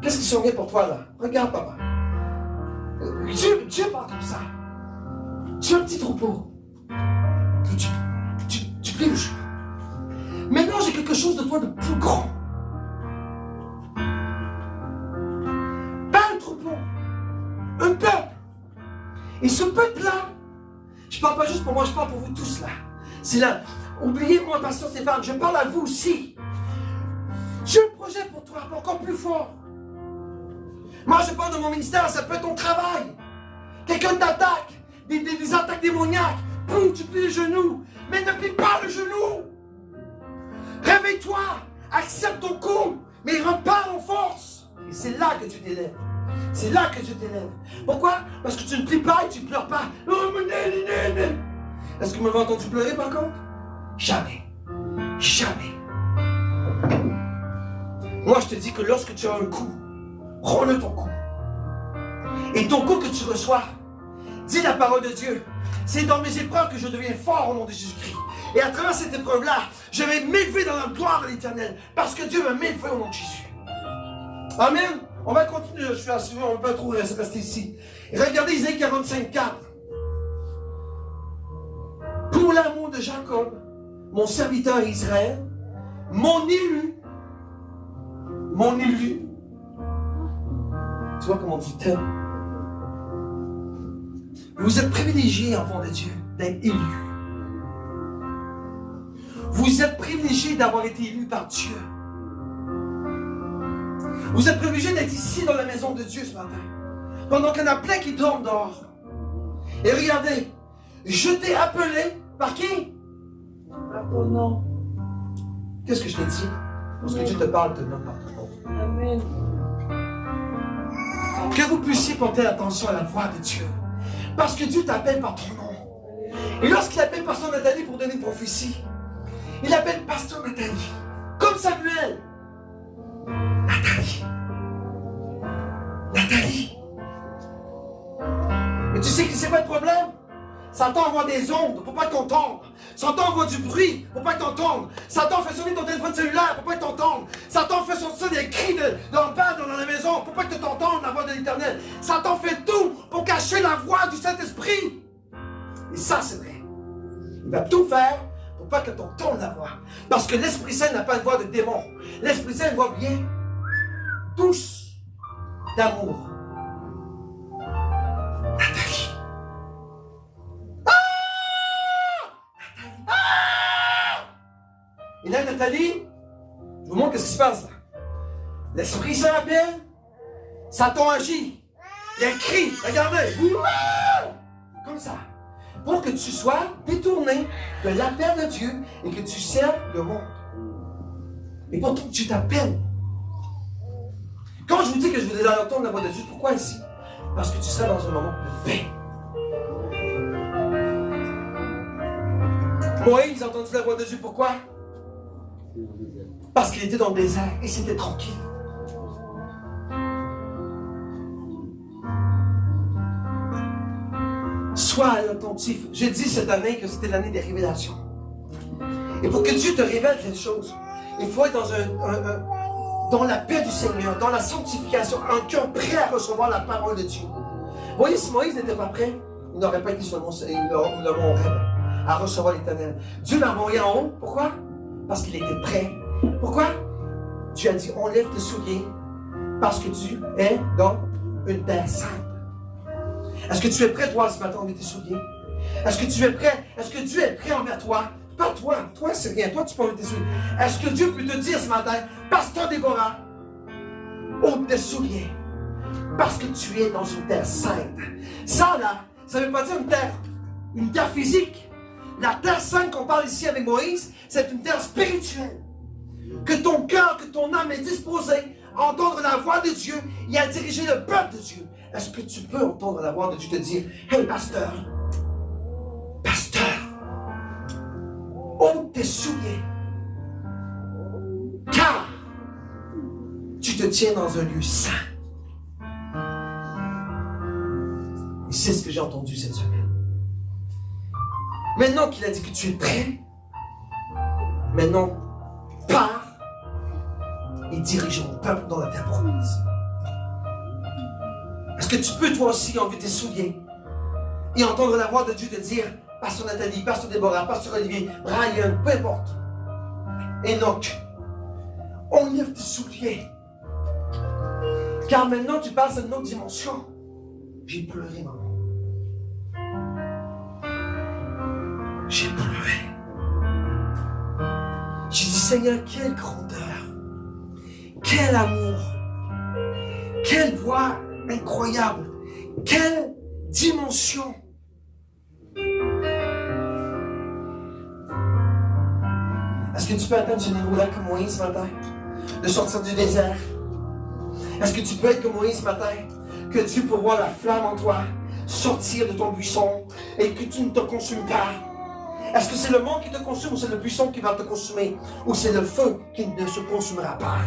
Qu'est-ce qui sont bien pour toi là? Regarde, papa. Dieu parle comme ça. Tu es un petit troupeau. Tu plies le genou. Maintenant, j'ai quelque chose de toi de plus grand. Pas un troupeau. Un peuple. Et ce peuple-là, je ne parle pas juste pour moi, je parle pour vous tous là. C'est là. Oubliez-moi, pasteur Stéphane, je parle à vous aussi. J'ai un projet pour toi, encore plus fort. Moi, je parle de mon ministère, ça peut être ton travail. Quelqu'un t'attaque, des attaques démoniaques. Boum, tu plies le genou. Mais ne plie pas le genou. Réveille-toi, accepte ton coup, mais repars en force. Et c'est là que tu t'élèves. C'est là que Dieu t'élève. Pourquoi? Parce que tu ne plies pas et tu ne pleures pas. Est-ce que vous m'avez entendu pleurer par contre? Jamais. Jamais. Moi, je te dis que lorsque tu as un coup, prends-le ton coup. Et ton coup que tu reçois, dis la parole de Dieu. C'est dans mes épreuves que je deviens fort au nom de Jésus-Christ. Et à travers cette épreuve-là, je vais m'élever dans la gloire de l'Éternel. Parce que Dieu m'a élevé au nom de Jésus. Amen. On va continuer, je suis assuré, on ne peut pas trop rester ici. Et regardez Isaïe 45, 4. Pour l'amour de Jacob, mon serviteur Israël, mon élu, tu vois comment on dit tel? Vous êtes privilégiés, enfants de Dieu, d'être élus. Vous êtes privilégiés d'avoir été élus par Dieu. Vous êtes privilégiés d'être ici dans la maison de Dieu ce matin. Pendant qu'il y en a plein qui dorment dehors. Et regardez, je t'ai appelé par qui? Par ton nom. Qu'est-ce que je t'ai dit? Lorsque Dieu te parle, te nomme par ton nom. Amen. Que vous puissiez porter attention à la voix de Dieu. Parce que Dieu t'appelle par ton nom. Et lorsqu'il appelle Pasteur Nathalie pour donner une prophétie, il appelle Pasteur Nathalie. Comme Samuel. Nathalie. Mais tu sais que c'est pas le problème? Satan envoie des ondes pour pas que t'entendes. Satan envoie du bruit pour pas que t'entendes. Satan fait sonner ton téléphone cellulaire pour pas que t'entendes. Satan fait sortir des cris d'empare dans la maison pour pas que t'entendes la voix de l'Éternel. Satan fait tout pour cacher la voix du Saint-Esprit. Et ça, c'est vrai. Il va tout faire pour pas que t'entendes la voix. Parce que l'Esprit Saint n'a pas une voix de démon. L'Esprit Saint a une voix bien douce d'amour. Nathalie. Et là, Nathalie, je vous montre ce qui se passe là. L'Esprit Saint appelle, Satan agit. Il y a un cri, regardez. Comme ça. Pour que tu sois détourné de l'appel de Dieu et que tu serves le monde. Et pourtant, tu t'appelles. Quand je vous dis que je vous ai entendre la voix de Dieu, pourquoi ici? Parce que tu seras dans un moment de paix. Moïse a entendu la voix de Dieu, pourquoi? Parce qu'il était dans le désert et c'était tranquille. Sois attentif. J'ai dit cette année que c'était l'année des révélations. Et pour que Dieu te révèle quelque chose, il faut être dans la paix du Seigneur, dans la sanctification, un cœur prêt à recevoir la parole de Dieu. Vous voyez, si Moïse n'était pas prêt, il n'aurait pas été sur le mont Horeb à recevoir l'Éternel. Dieu l'a envoyé en haut. Pourquoi? Parce qu'il était prêt. Pourquoi? Dieu a dit, enlève tes souliers parce que tu es dans une terre sainte. Est-ce que tu es prêt, toi, ce matin, à enlever tes souliers? Est-ce que tu es prêt? Est-ce que Dieu est prêt envers toi? Pas toi. Toi, c'est rien. Toi, tu peux enlever tes souliers. Est-ce que Dieu peut te dire ce matin, Pasteur Déborah, ôte tes souliers parce que tu es dans une terre sainte. Ça, là, ça ne veut pas dire une terre physique. La terre sainte qu'on parle ici avec Moïse, c'est une terre spirituelle. Que ton cœur, que ton âme est disposée à entendre la voix de Dieu et à diriger le peuple de Dieu. Est-ce que tu peux entendre la voix de Dieu te dire, hey pasteur, ôte tes souliers, car tu te tiens dans un lieu saint. Et c'est ce que j'ai entendu cette semaine. Maintenant qu'il a dit que tu es prêt, maintenant, pars et dirige mon peuple dans la terre promise. Est-ce que tu peux toi aussi enlever tes souliers et entendre la voix de Dieu te dire, Pasteur Nathalie, Pasteur Déborah, Pasteur Olivier, Brian, peu importe, Enoch, enlève tes souliers. Car maintenant tu passes à une autre dimension. J'ai pleuré, maman. J'ai pleuré. J'ai dit, Seigneur, quelle grandeur, quel amour, quelle voix incroyable, quelle dimension. Est-ce que tu peux atteindre ce niveau-là comme Moïse ce matin? De sortir du désert? Est-ce que tu peux être comme Moïse ce matin? Que Dieu peut voir la flamme en toi, sortir de ton buisson et que tu ne te consumes pas? Est-ce que c'est le monde qui te consume ou c'est le buisson qui va te consumer? Ou c'est le feu qui ne se consumera pas?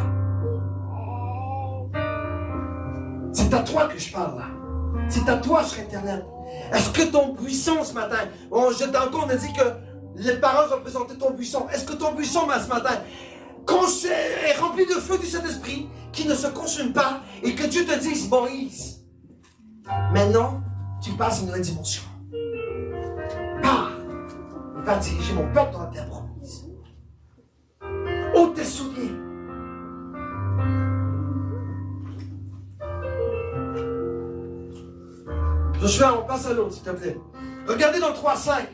C'est à toi que je parle là. C'est à toi sur Internet. Est-ce que ton buisson ce matin, tantôt on a dit que les paroles représentaient ton buisson. Est-ce que ton buisson ce matin est rempli de feu du Saint-Esprit qui ne se consume pas et que Dieu te dise, Moïse, maintenant tu passes à une nouvelle dimension. Pars, il va diriger mon peuple dans la terre promise. Ôte tes souliers. Joshua, on passe à l'autre, s'il te plaît. Regardez dans 3:5.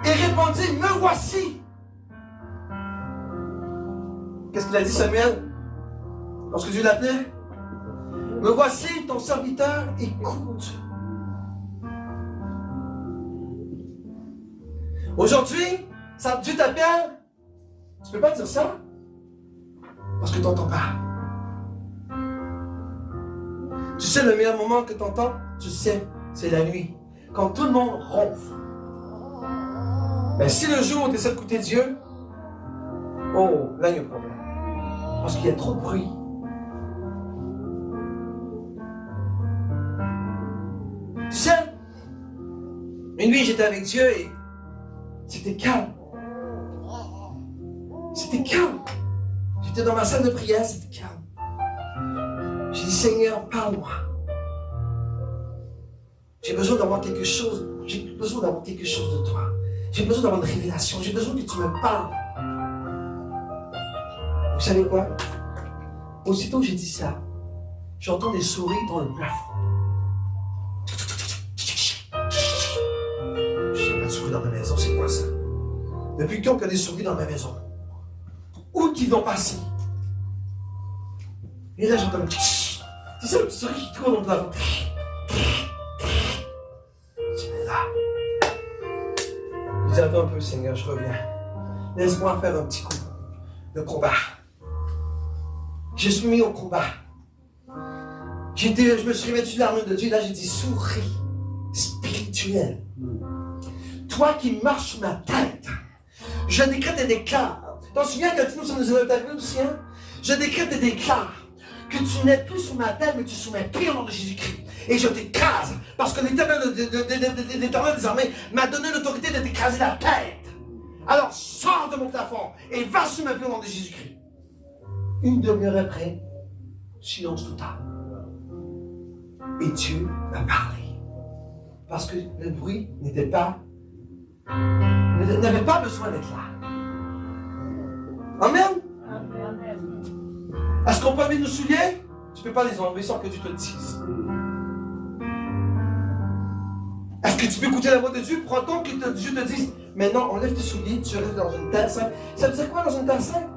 Et répondit, me voici. Qu'est-ce qu'il a dit, Samuel? Lorsque Dieu l'appelait? Me voici, ton serviteur, écoute. Aujourd'hui, Dieu t'appelle. Tu ne peux pas dire ça parce que tu n'entends pas. Tu sais, le meilleur moment que tu entends, tu sais, c'est la nuit. Quand tout le monde ronfle. Mais si le jour où tu essaies d'écouter Dieu, oh, là il y a un problème. Parce qu'il y a trop de bruit. Tu sais, une nuit j'étais avec Dieu et c'était calme. C'était calme. J'étais dans ma salle de prière, c'était calme. J'ai dit, Seigneur, parle-moi. J'ai besoin d'avoir quelque chose. J'ai besoin d'avoir quelque chose de toi. J'ai besoin d'avoir une révélation. J'ai besoin que tu me parles. Vous savez quoi? Aussitôt que j'ai dit ça, j'entends des souris dans le plafond. Je n'ai pas de souris dans ma maison, c'est quoi ça? Depuis quand qu'il y a des souris dans ma maison? Où qu'ils vont passer? Et là j'entends... C'est ça le petit souris qui tourne dans le plafond. Je là. Je dis, attends un peu, Seigneur, je reviens. Laisse-moi faire un petit coup de combat. Je suis mis au combat. Je me suis revêtu de l'armure de Dieu. Là, j'ai dit, souris spirituelle. Toi qui marches sur ma tête, je décrète et déclare. T'en souviens quand nous sommes intervenus aussi, hein? Je décrète et déclare que tu n'es plus sous ma tête, mais tu es sous mes pieds au nom de Jésus-Christ. Et je t'écrase, parce que l'Éternel des armées m'a donné l'autorité de t'écraser la tête Alors sors de mon plafond et va sur ma vie au nom de Jésus-Christ. Une demi-heure après, silence total. Et Dieu m'a parlé. Parce que le bruit n'avait pas besoin d'être là. Amen. Est-ce qu'on peut enlever nos souliers? Tu ne peux pas les enlever sans que Dieu te le dise. Est-ce que tu peux écouter la voix de Dieu pour entendre que Dieu te dise, maintenant enlève tes souliers, tu restes dans une terre sainte. Ça veut dire quoi dans une terre sainte?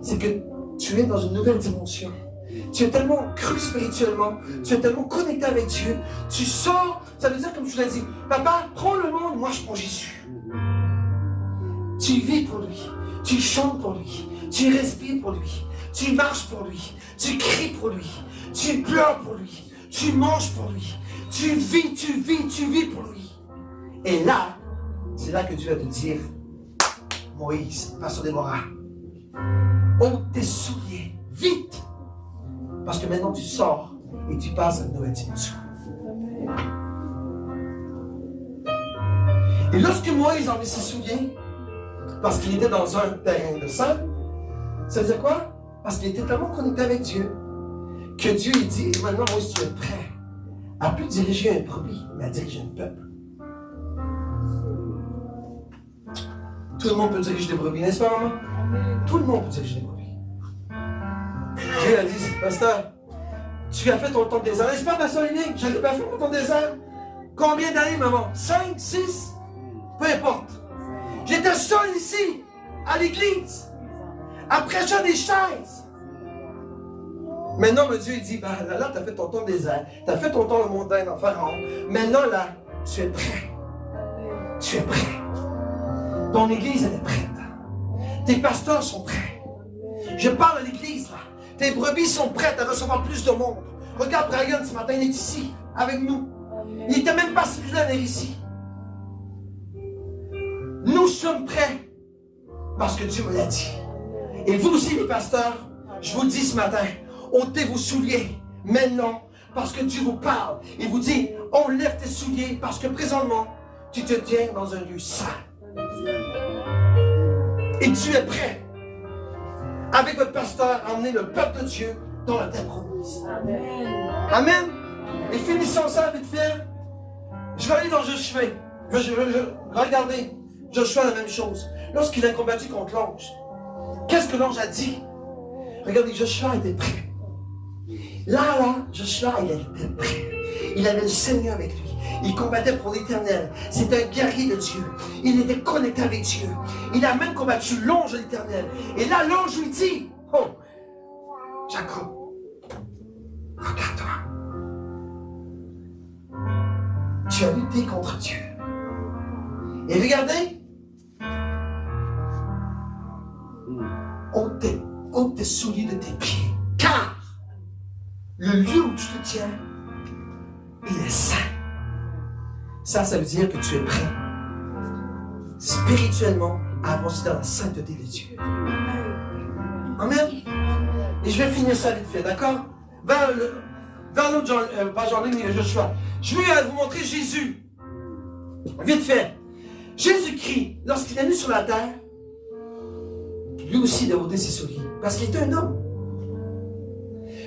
C'est que tu es dans une nouvelle dimension. Tu es tellement cru spirituellement, tu es tellement connecté avec Dieu, tu sors, ça veut dire comme je l'ai dit, papa, prends le monde, moi je prends Jésus. Tu vis pour lui, tu chantes pour lui, tu respires pour lui, tu marches pour lui, tu cries pour lui, tu pleures pour lui, tu manges pour lui, tu vis pour lui. Et là, c'est là que Dieu va te dire, Moïse, pasteur Déborah, ôte tes souliers, vite! Parce que maintenant tu sors et tu passes à une nouvelle dimension. Et lorsque Moïse a mis ses souliers, parce qu'il était dans un terrain de sang, ça veut dire quoi? Parce qu'il était tellement connecté avec Dieu, que Dieu lui dit, maintenant Moïse, tu es prêt à plus diriger un brebis, mais à diriger un peuple. Tout le monde peut diriger des brebis, n'est-ce pas, maman? Tout le monde peut diriger des brebis. Dieu a dit, pasteur, tu as fait ton temps de désert. N'est-ce pas, pasteur Lénique? Je n'ai pas fait mon temps de désert. Combien d'années, maman? 5, 6? Peu importe. J'étais seul ici, à l'église, à prêcher des chaises. Maintenant, le Dieu, il dit, ben, là, tu as fait ton temps de désert. Tu as fait ton temps de montagne en Pharaon. Maintenant, là, tu es prêt. Tu es prêt. Ton église, elle est prête. Tes pasteurs sont prêts. Je parle à l'église, là. Tes brebis sont prêtes à recevoir plus de monde. Regarde Brian ce matin, il est ici, avec nous. Il n'était même pas celui d'être ici. Nous sommes prêts, parce que Dieu me l'a dit. Et vous aussi, les pasteurs, je vous dis ce matin, ôtez vos souliers, maintenant, parce que Dieu vous parle. Il vous dit, enlève tes souliers, parce que présentement, tu te tiens dans un lieu saint. Et tu es prêt, avec votre pasteur, à emmener le peuple de Dieu dans la terre promise. Amen. Amen. Et finissons ça vite fait. Je vais aller dans Josué. Regardez, Josué a la même chose. Lorsqu'il a combattu contre l'ange, qu'est-ce que l'ange a dit? Regardez, Josué était prêt. Là, Josué, il était prêt. Il avait le Seigneur avec lui. Il combattait pour l'Éternel. C'était un guerrier de Dieu. Il était connecté avec Dieu. Il a même combattu l'ange de l'Éternel. Et là, l'ange lui dit, oh, Jacob, regarde-toi. Tu as lutté contre Dieu. Et regardez, ôte tes souliers de tes pieds. Car le lieu où tu te tiens, il est saint. Ça veut dire que tu es prêt spirituellement à avancer dans la sainteté de Dieu. Amen. Et je vais finir ça vite fait, d'accord? Vers l'autre, pas Jean-Luc, mais Joshua. Je vais vous montrer Jésus. Vite fait. Jésus-Christ, lorsqu'il est venu sur la terre, lui aussi il a ôté ses souliers. Parce qu'il était un homme.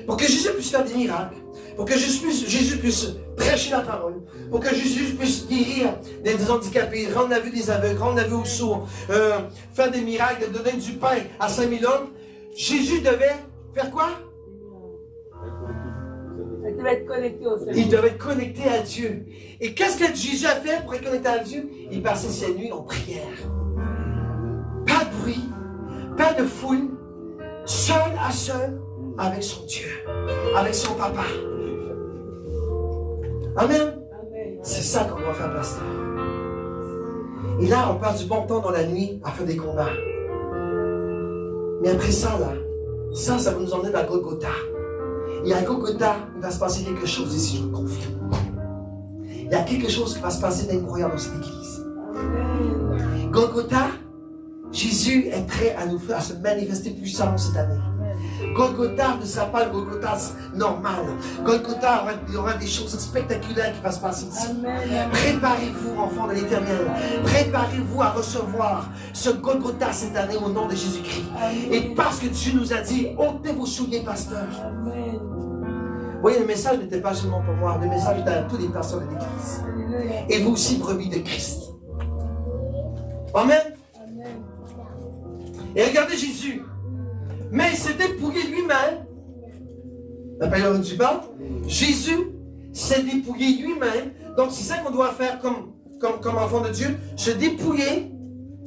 Pour que Jésus puisse faire des miracles, pour que Jésus puisse prêcher la parole, pour que Jésus puisse guérir des handicapés, rendre la vue des aveugles, rendre la vue aux sourds, faire des miracles, donner du pain à 5000 hommes, Jésus devait faire quoi? Il devait être connecté au Seigneur. Il devait être connecté à Dieu. Et qu'est-ce que Jésus a fait pour être connecté à Dieu? Il passait ses nuits en prière. Pas de bruit, pas de foule, seul à seul avec son Dieu, avec son papa. Amen. C'est ça qu'on doit faire, pasteur. Et là, on passe du bon temps dans la nuit à faire des combats. Mais après ça, là, ça va nous emmener à Golgotha. Et à Golgotha, il va se passer quelque chose ici, je vous le confirme. Il y a quelque chose qui va se passer d'incroyable dans cette église. Golgotha, Jésus est prêt à se manifester puissamment cette année. Golgotha ne sera pas le Golgotha normal. Golgotha, il y aura des choses spectaculaires qui vont se passer ici. Amen. Préparez-vous, enfants de l'Éternel. Préparez-vous à recevoir ce Golgotha cette année au nom de Jésus-Christ. Et parce que Dieu nous a dit, ôtez vos souliers, pasteur. Amen. Vous voyez, le message n'était pas seulement pour moi, le message était à tous les personnes de l'Église. Et vous aussi, brebis de Christ. Amen. Amen. Et regardez Jésus. Mais il s'est dépouillé lui-même. La période du parle. Jésus s'est dépouillé lui-même. Donc c'est ça qu'on doit faire comme enfant de Dieu. Se dépouiller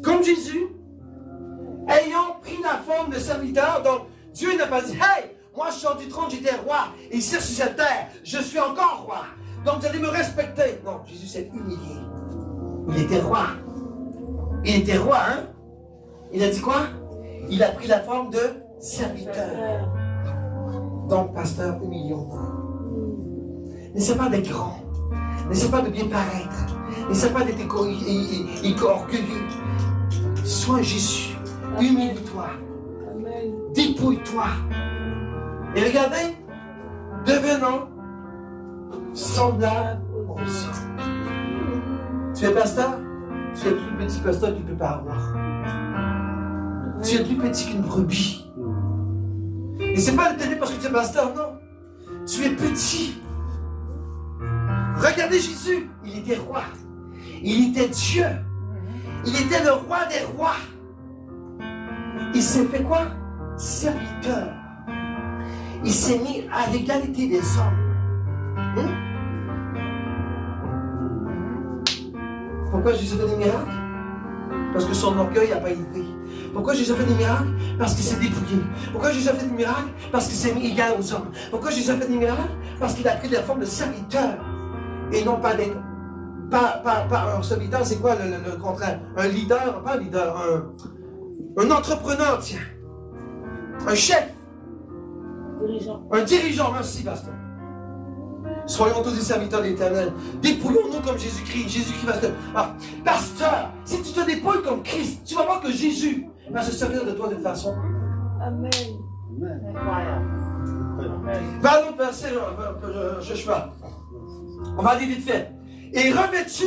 comme Jésus. Ayant pris la forme de serviteur. Donc Dieu n'a pas dit, hey, moi je sors du trône, j'étais roi. Et ici sur cette terre, je suis encore roi. Donc vous allez me respecter. Non, Jésus s'est humilié. Il était roi. Il était roi, hein? Il a dit quoi? Il a pris la forme de serviteur. Donc, pasteur, humilions-nous. N'essaie pas d'être grand. N'essaie pas de bien paraître. N'essaie pas d'être orgueilleux. Sois Jésus. Humilie-toi. Dépouille-toi. Et regardez, devenons semblables aux hommes. Tu es pasteur? Tu es le plus petit pasteur que tu ne peux pas avoir. Tu es plus petit qu'une brebis. Et c'est pas de t'aider parce que tu es pasteur, non. Tu es petit. Regardez Jésus, il était roi. Il était Dieu. Il était le roi des rois. Il s'est fait quoi? Serviteur. Il s'est mis à l'égalité des hommes. Pourquoi Jésus fait des miracles? Parce que son orgueil n'a pas élevé. Pourquoi Jésus a fait des miracles? Parce qu'il s'est dépouillé. Pourquoi Jésus a fait des miracles? Parce qu'il s'est mis égal aux hommes. Pourquoi Jésus a fait des miracles? Parce qu'il a pris la forme de serviteur. Et non pas d'être... Pas un serviteur, c'est quoi le contraire? Un leader, pas un leader, un entrepreneur, tiens. Un chef. Dirigeant. Un dirigeant, merci, pasteur. Soyons tous des serviteurs de l'Éternel. Dépouillons-nous comme Jésus-Christ. Jésus-Christ va se... Ah, pasteur, si tu te dépouilles comme Christ, tu vas voir que Jésus va se servir de toi d'une façon. Amen. Va à l'autre verset, Joshua. On va aller vite fait. Et revêtu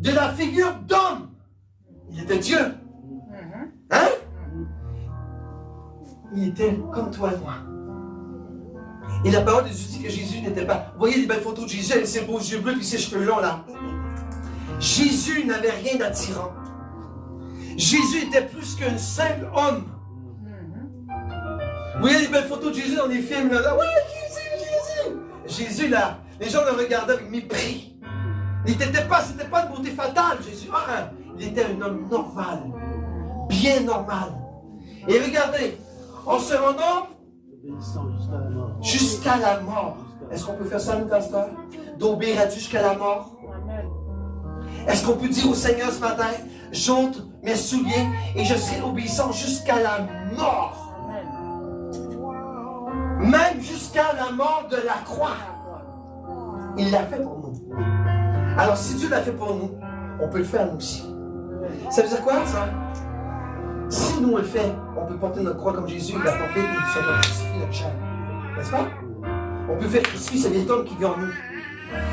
de la figure d'homme. Il était Dieu. Hein? Il était comme toi et moi. Et la parole de Dieu dit que Jésus n'était pas... Vous voyez les belles photos de Jésus avec ses beaux yeux bleus et ses cheveux longs là. Jésus n'avait rien d'attirant. Jésus était plus qu'un simple homme. Vous voyez les belles photos de Jésus dans les films là. Ouais, Jésus. Jésus là, les gens le regardaient avec mépris. C'était pas de beauté fatale, Jésus. Il était un homme normal. Bien normal. Et regardez, en se rendant jusqu'à la mort. Est-ce qu'on peut faire ça, nous, pasteur? D'obéir à Dieu jusqu'à la mort? Est-ce qu'on peut dire au Seigneur ce matin, j'ôte mes souliers et je serai obéissant jusqu'à la mort? Même jusqu'à la mort de la croix. Il l'a fait pour nous. Alors si Dieu l'a fait pour nous, on peut le faire nous aussi. Ça veut dire quoi, ça? Si nous on le fait, on peut porter notre croix comme Jésus l'a porté et nous sommes crucifiés notre chair. N'est-ce pas? On peut faire crucifier ce vieil homme qui vit en nous.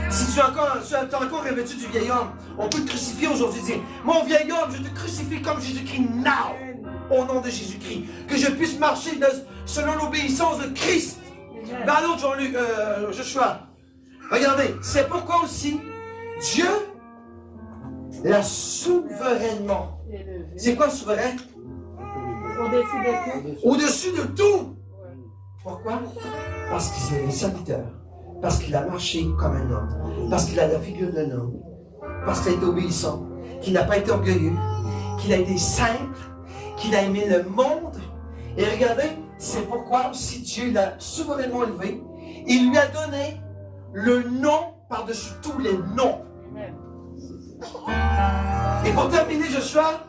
Si tu es encore revêtu du vieil homme, on peut te crucifier aujourd'hui. Dire, mon vieil homme, je te crucifie comme Jésus-Christ now, au nom de Jésus-Christ. Que je puisse marcher selon l'obéissance de Christ. Dans l'autre, Jean-Luc, Joshua, regardez, c'est pourquoi aussi Dieu l'a souverainement. C'est quoi souverain? Au-dessus de tout. Au-dessus de tout. Pourquoi? Parce qu'il est un serviteur. Parce qu'il a marché comme un homme. Parce qu'il a la figure d'un homme. Parce qu'il a été obéissant. Qu'il n'a pas été orgueilleux. Qu'il a été simple. Qu'il a aimé le monde. Et regardez, c'est pourquoi aussi Dieu l'a souverainement élevé. Il lui a donné le nom par-dessus tous les noms. Et pour terminer, Joshua,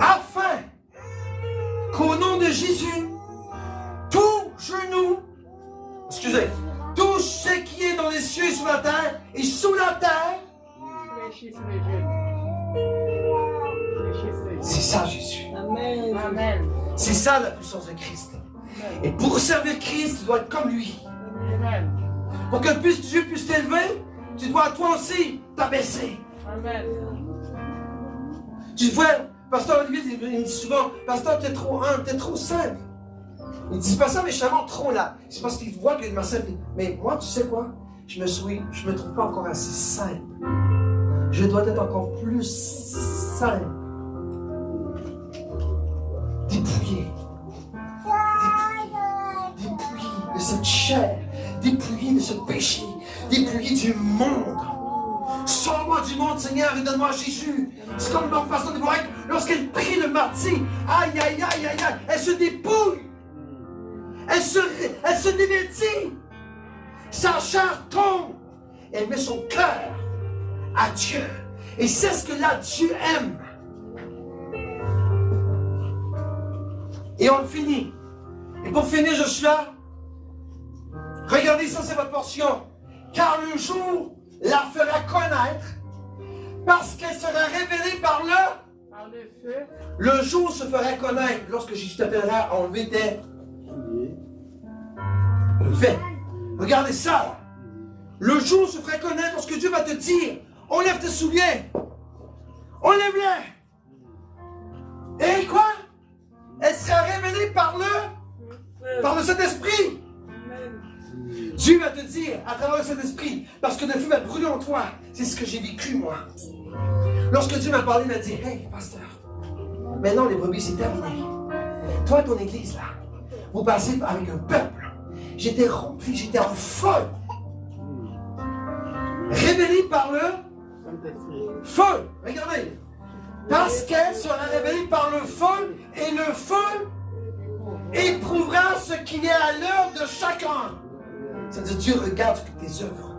afin qu'au nom de Jésus, tout genou, tout ce qui est dans les cieux et sous la terre, et sous la terre, c'est ça Jésus. Amen. Amen. C'est ça la puissance de Christ. Et pour servir Christ, tu dois être comme lui. Amen. Pour que Dieu puisse t'élever, tu dois toi aussi t'abaisser. Amen. Tu vois, Pasteur Olivier, il me dit souvent, Pasteur, t'es trop humble, t'es trop simple. Il dit pas ça méchamment, trop là. C'est parce qu'il voit que ma simple. Mais moi, tu sais quoi? Je me trouve pas encore assez simple. Je dois être encore plus simple. Dépouillé. Dépouillé de cette chair. Dépouillé de ce péché. Dépouillé du monde. Sors-moi du monde, Seigneur, et donne-moi Jésus. C'est comme le pasteur Déborah, lorsqu'elle prie le mardi. Aïe, aïe, aïe, aïe, aïe. Elle se dépouille. Elle se dévêtit. Sa chair tombe. Elle met son cœur à Dieu. Et c'est ce que là Dieu aime. Et on finit. Et pour finir, Joshua, regardez ça, c'est votre portion. Car le jour la fera connaître, parce qu'elle sera révélée par le feu. Le jour se fera connaître lorsque Jésus t'appellera à enlever tes fait. Regardez ça. Là. Le jour se fera connaître lorsque Dieu va te dire, enlève tes souliers. Enlève-les. Et quoi? Elle sera révélée par le Saint-Esprit. Dieu va te dire à travers le Saint-Esprit, parce que le feu va brûler en toi. C'est ce que j'ai vécu moi. Lorsque Dieu m'a parlé, il m'a dit, hey, pasteur, maintenant les brebis c'est terminé. Toi et ton église là, vous passez avec un peuple. J'étais rempli, j'étais en feu. Révélé par le feu. Regardez. Parce qu'elle sera révélée par le feu, et le feu éprouvera ce qu'il y a à l'œuvre de chacun. C'est-à-dire, Dieu regarde tes œuvres.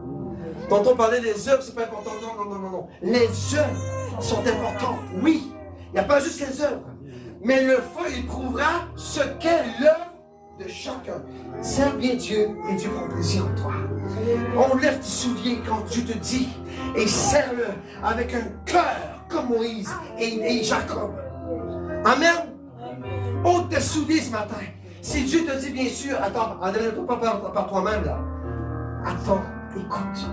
Quand on parlait des œuvres, c'est pas important. Non. Les œuvres sont importantes. Oui, il n'y a pas juste les œuvres. Mais le feu éprouvera ce qu'est l'œuvre de chacun. Serre bien Dieu et Dieu prend plaisir en toi. Enlève tes souliers quand Dieu te dit et serre-le avec un cœur comme Moïse et Jacob. Amen. Ôte tes souliers ce matin. Si Dieu te dit bien sûr, attends, ne pas par toi-même là. Attends, écoute.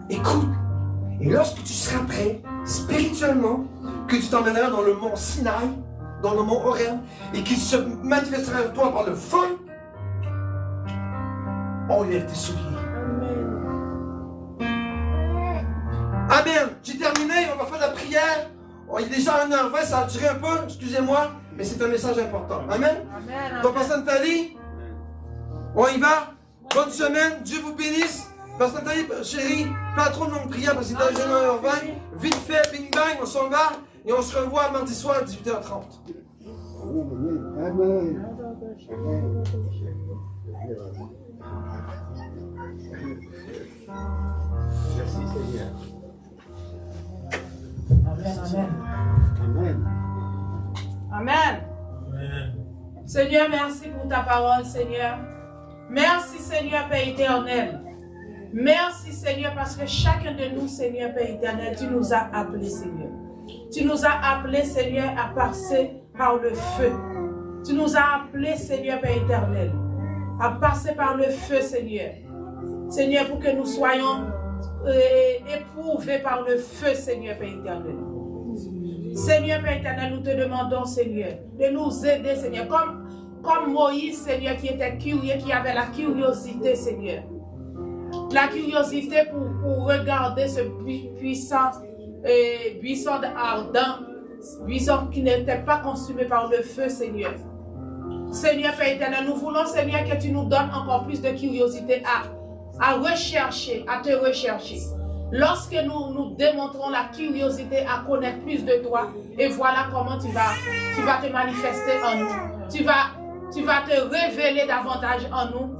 Écoute. Et lorsque tu seras prêt, spirituellement, que tu t'emmèneras dans le mont Sinaï, dans le mont Horeb, et qu'il se manifestera en toi par le feu, enlève tes souliers. Amen. J'ai terminé, on va faire la prière. Il est déjà 1h20, ça a duré un peu, excusez-moi, mais c'est un message important. Amen. Donc, Pasteur Nathalie, on y va. Bonne semaine, Dieu vous bénisse. Pasteur Nathalie, chérie, pas trop de longue prière parce qu'il est déjà 1h20. Vite fait, bing bang, on s'en va. Et on se revoit mardi soir à 18h30. Amen. Merci Seigneur. Amen. Amen. Seigneur, merci pour ta parole, Seigneur. Merci, Seigneur, Père éternel. Merci, Seigneur, parce que chacun de nous, Seigneur, Père éternel, tu nous as appelés, Seigneur. Tu nous as appelés, Seigneur, à passer par le feu. Tu nous as appelés, Seigneur, Père éternel, à passer par le feu, Seigneur. Seigneur, pour que nous soyons éprouvés par le feu, Seigneur, Père éternel. Seigneur, Père éternel, nous te demandons, Seigneur, de nous aider, Seigneur, comme Moïse, Seigneur, qui était curieux, qui avait la curiosité, Seigneur. La curiosité pour regarder ce puissant buisson ardent, buisson qui n'était pas consumé par le feu, Seigneur. Seigneur, Père éternel, nous voulons, Seigneur, que tu nous donnes encore plus de curiosité à rechercher, à te rechercher. Lorsque nous démontrons la curiosité à connaître plus de toi, et voilà comment tu vas te manifester en nous. Tu vas te révéler davantage en nous.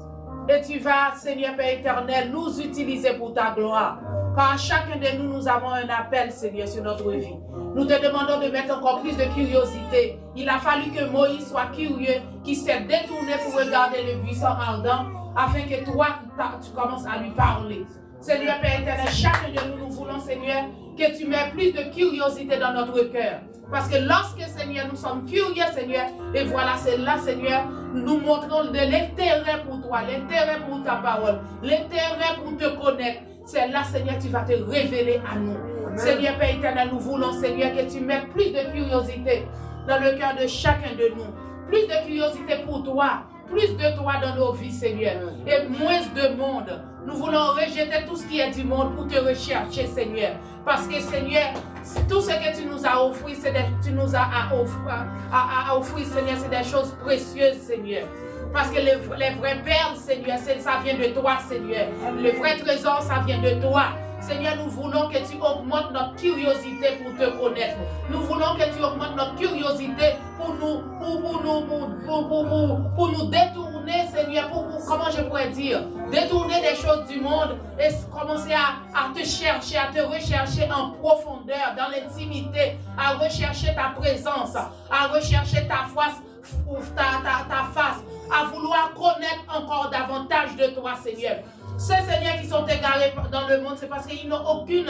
Et tu vas, Seigneur Père éternel, nous utiliser pour ta gloire. Car chacun de nous, nous avons un appel, Seigneur, sur notre vie. Nous te demandons de mettre encore plus de curiosité. Il a fallu que Moïse soit curieux, qu'il s'est détourné pour regarder le buisson ardent, afin que toi, tu commences à lui parler. Seigneur Père éternel, chacun de nous, nous voulons, Seigneur, que tu mets plus de curiosité dans notre cœur. Parce que lorsque, Seigneur, nous sommes curieux, Seigneur, et voilà, c'est là, Seigneur, nous montrons de l'intérêt pour toi, l'intérêt pour ta parole, l'intérêt pour te connaître. C'est là, Seigneur, tu vas te révéler à nous. Amen. Seigneur, Père éternel, nous voulons, Seigneur, que tu mettes plus de curiosité dans le cœur de chacun de nous. Plus de curiosité pour toi, plus de toi dans nos vies, Seigneur, et moins de monde. Nous voulons rejeter tout ce qui est du monde pour te rechercher, Seigneur. Parce que, Seigneur, tout ce que tu nous as offert, tu nous as offert, Seigneur, c'est des choses précieuses, Seigneur. Parce que les vraies perles, Seigneur, ça vient de toi, Seigneur. Le vrai trésor, ça vient de toi. Seigneur, nous voulons que tu augmentes notre curiosité pour te connaître. Nous voulons que tu augmentes notre curiosité pour nous détourner, Seigneur, comment je pourrais dire, détourner des choses du monde et commencer à te chercher, à te rechercher en profondeur, dans l'intimité, à rechercher ta présence, à rechercher ta face, à vouloir connaître encore davantage de toi, Seigneur. Ceux, Seigneur, qui sont égarés dans le monde, c'est parce qu'ils n'ont beaucoup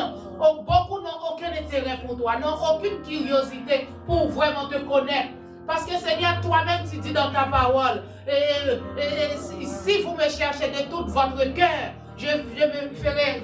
n'ont aucun intérêt pour toi, n'ont aucune curiosité pour vraiment te connaître. Parce que, Seigneur, toi-même, tu dis dans ta parole, si vous me cherchez de tout votre cœur, je me ferai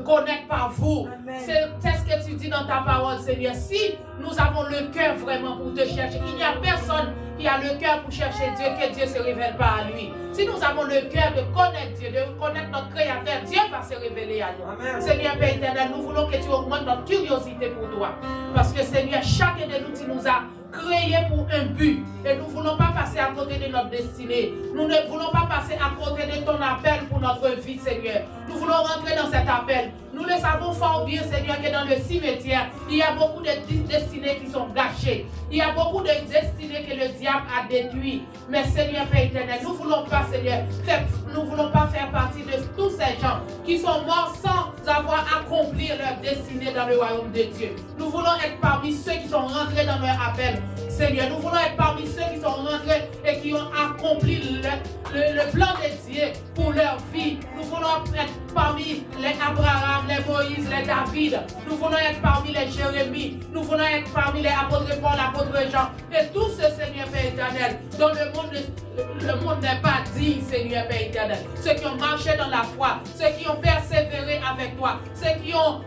connaître par vous. C'est ce que tu dis dans ta parole, Seigneur. Si nous avons le cœur vraiment pour te chercher, il n'y a personne qui a le cœur pour chercher Dieu, que Dieu ne se révèle pas à lui. Si nous avons le cœur de connaître Dieu, de connaître notre Créateur, Dieu va se révéler à nous. Amen. Seigneur Père éternel, nous voulons que tu augmentes notre curiosité pour toi. Parce que, Seigneur, chacun de nous, tu nous as créé pour un but. Et nous ne voulons pas passer à côté de notre destinée. Nous ne voulons pas passer à côté de ton appel pour notre vie, Seigneur. Nous voulons rentrer dans cet appel. Nous le savons fort bien, Seigneur, que dans le cimetière, il y a beaucoup de destinées qui sont gâchées. Il y a beaucoup de destinées que le diable a détruites. Mais, Seigneur Père éternel, nous ne voulons pas, Seigneur, nous voulons pas faire partie de tous ces gens qui sont morts sans avoir accompli leur destinée dans le royaume de Dieu. Nous voulons être parmi ceux qui sont rentrés dans leur appel. Seigneur, nous voulons être parmi ceux qui sont rentrés et qui ont accompli le plan de Dieu pour leur vie. Nous voulons être parmi les Abraham, les Moïse, les David. Nous voulons être parmi les Jérémie. Nous voulons être parmi les apôtres Paul, l'apôtre Jean. Et tous ceux, Seigneur Père éternel, dont le monde n'est pas digne, Seigneur Père éternel. Ceux qui ont marché dans la foi, ceux qui ont persévéré avec toi, ceux qui ont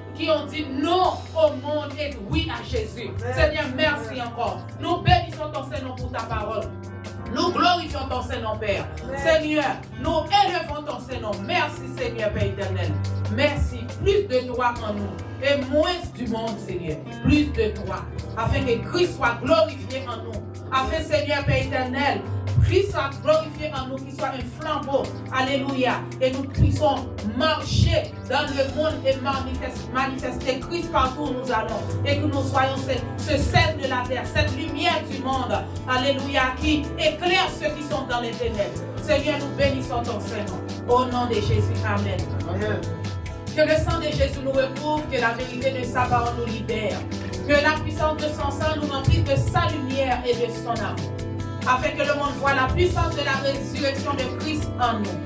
dit non au monde et oui à Jésus. Seigneur, merci encore. Nous bénissons ton Saint-Nom pour ta parole. Nous glorifions ton Saint-Nom, Père. Seigneur, nous élevons ton Saint-Nom. Merci, Seigneur, Père éternel. Merci. Plus de toi en nous et moins du monde, Seigneur. Plus de toi. Afin que Christ soit glorifié en nous. Afin, Seigneur, Père éternel, Christ soit glorifié en nous, qu'il soit un flambeau. Alléluia. Et nous puissions marcher dans le monde et manifester Christ partout où nous allons. Et que nous soyons ce sel de la terre, cette lumière du monde. Alléluia. Qui éclaire ceux qui sont dans les ténèbres. Seigneur, nous bénissons ton Saint-Nom. Au nom de Jésus. Amen. Amen. Que le sang de Jésus nous recouvre, que la vérité de sa parole nous libère. Que la puissance de son sang nous remplisse de sa lumière et de son amour. Afin que le monde voit la puissance de la résurrection de Christ en nous.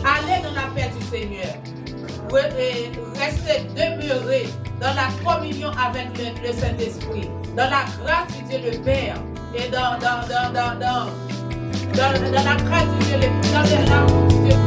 Allez dans la paix du Seigneur. Restez demeurés dans la communion avec le Saint-Esprit. Dans la grâce du Dieu le Père. Et dans la grâce du Dieu le Père. Dans l'amour du Dieu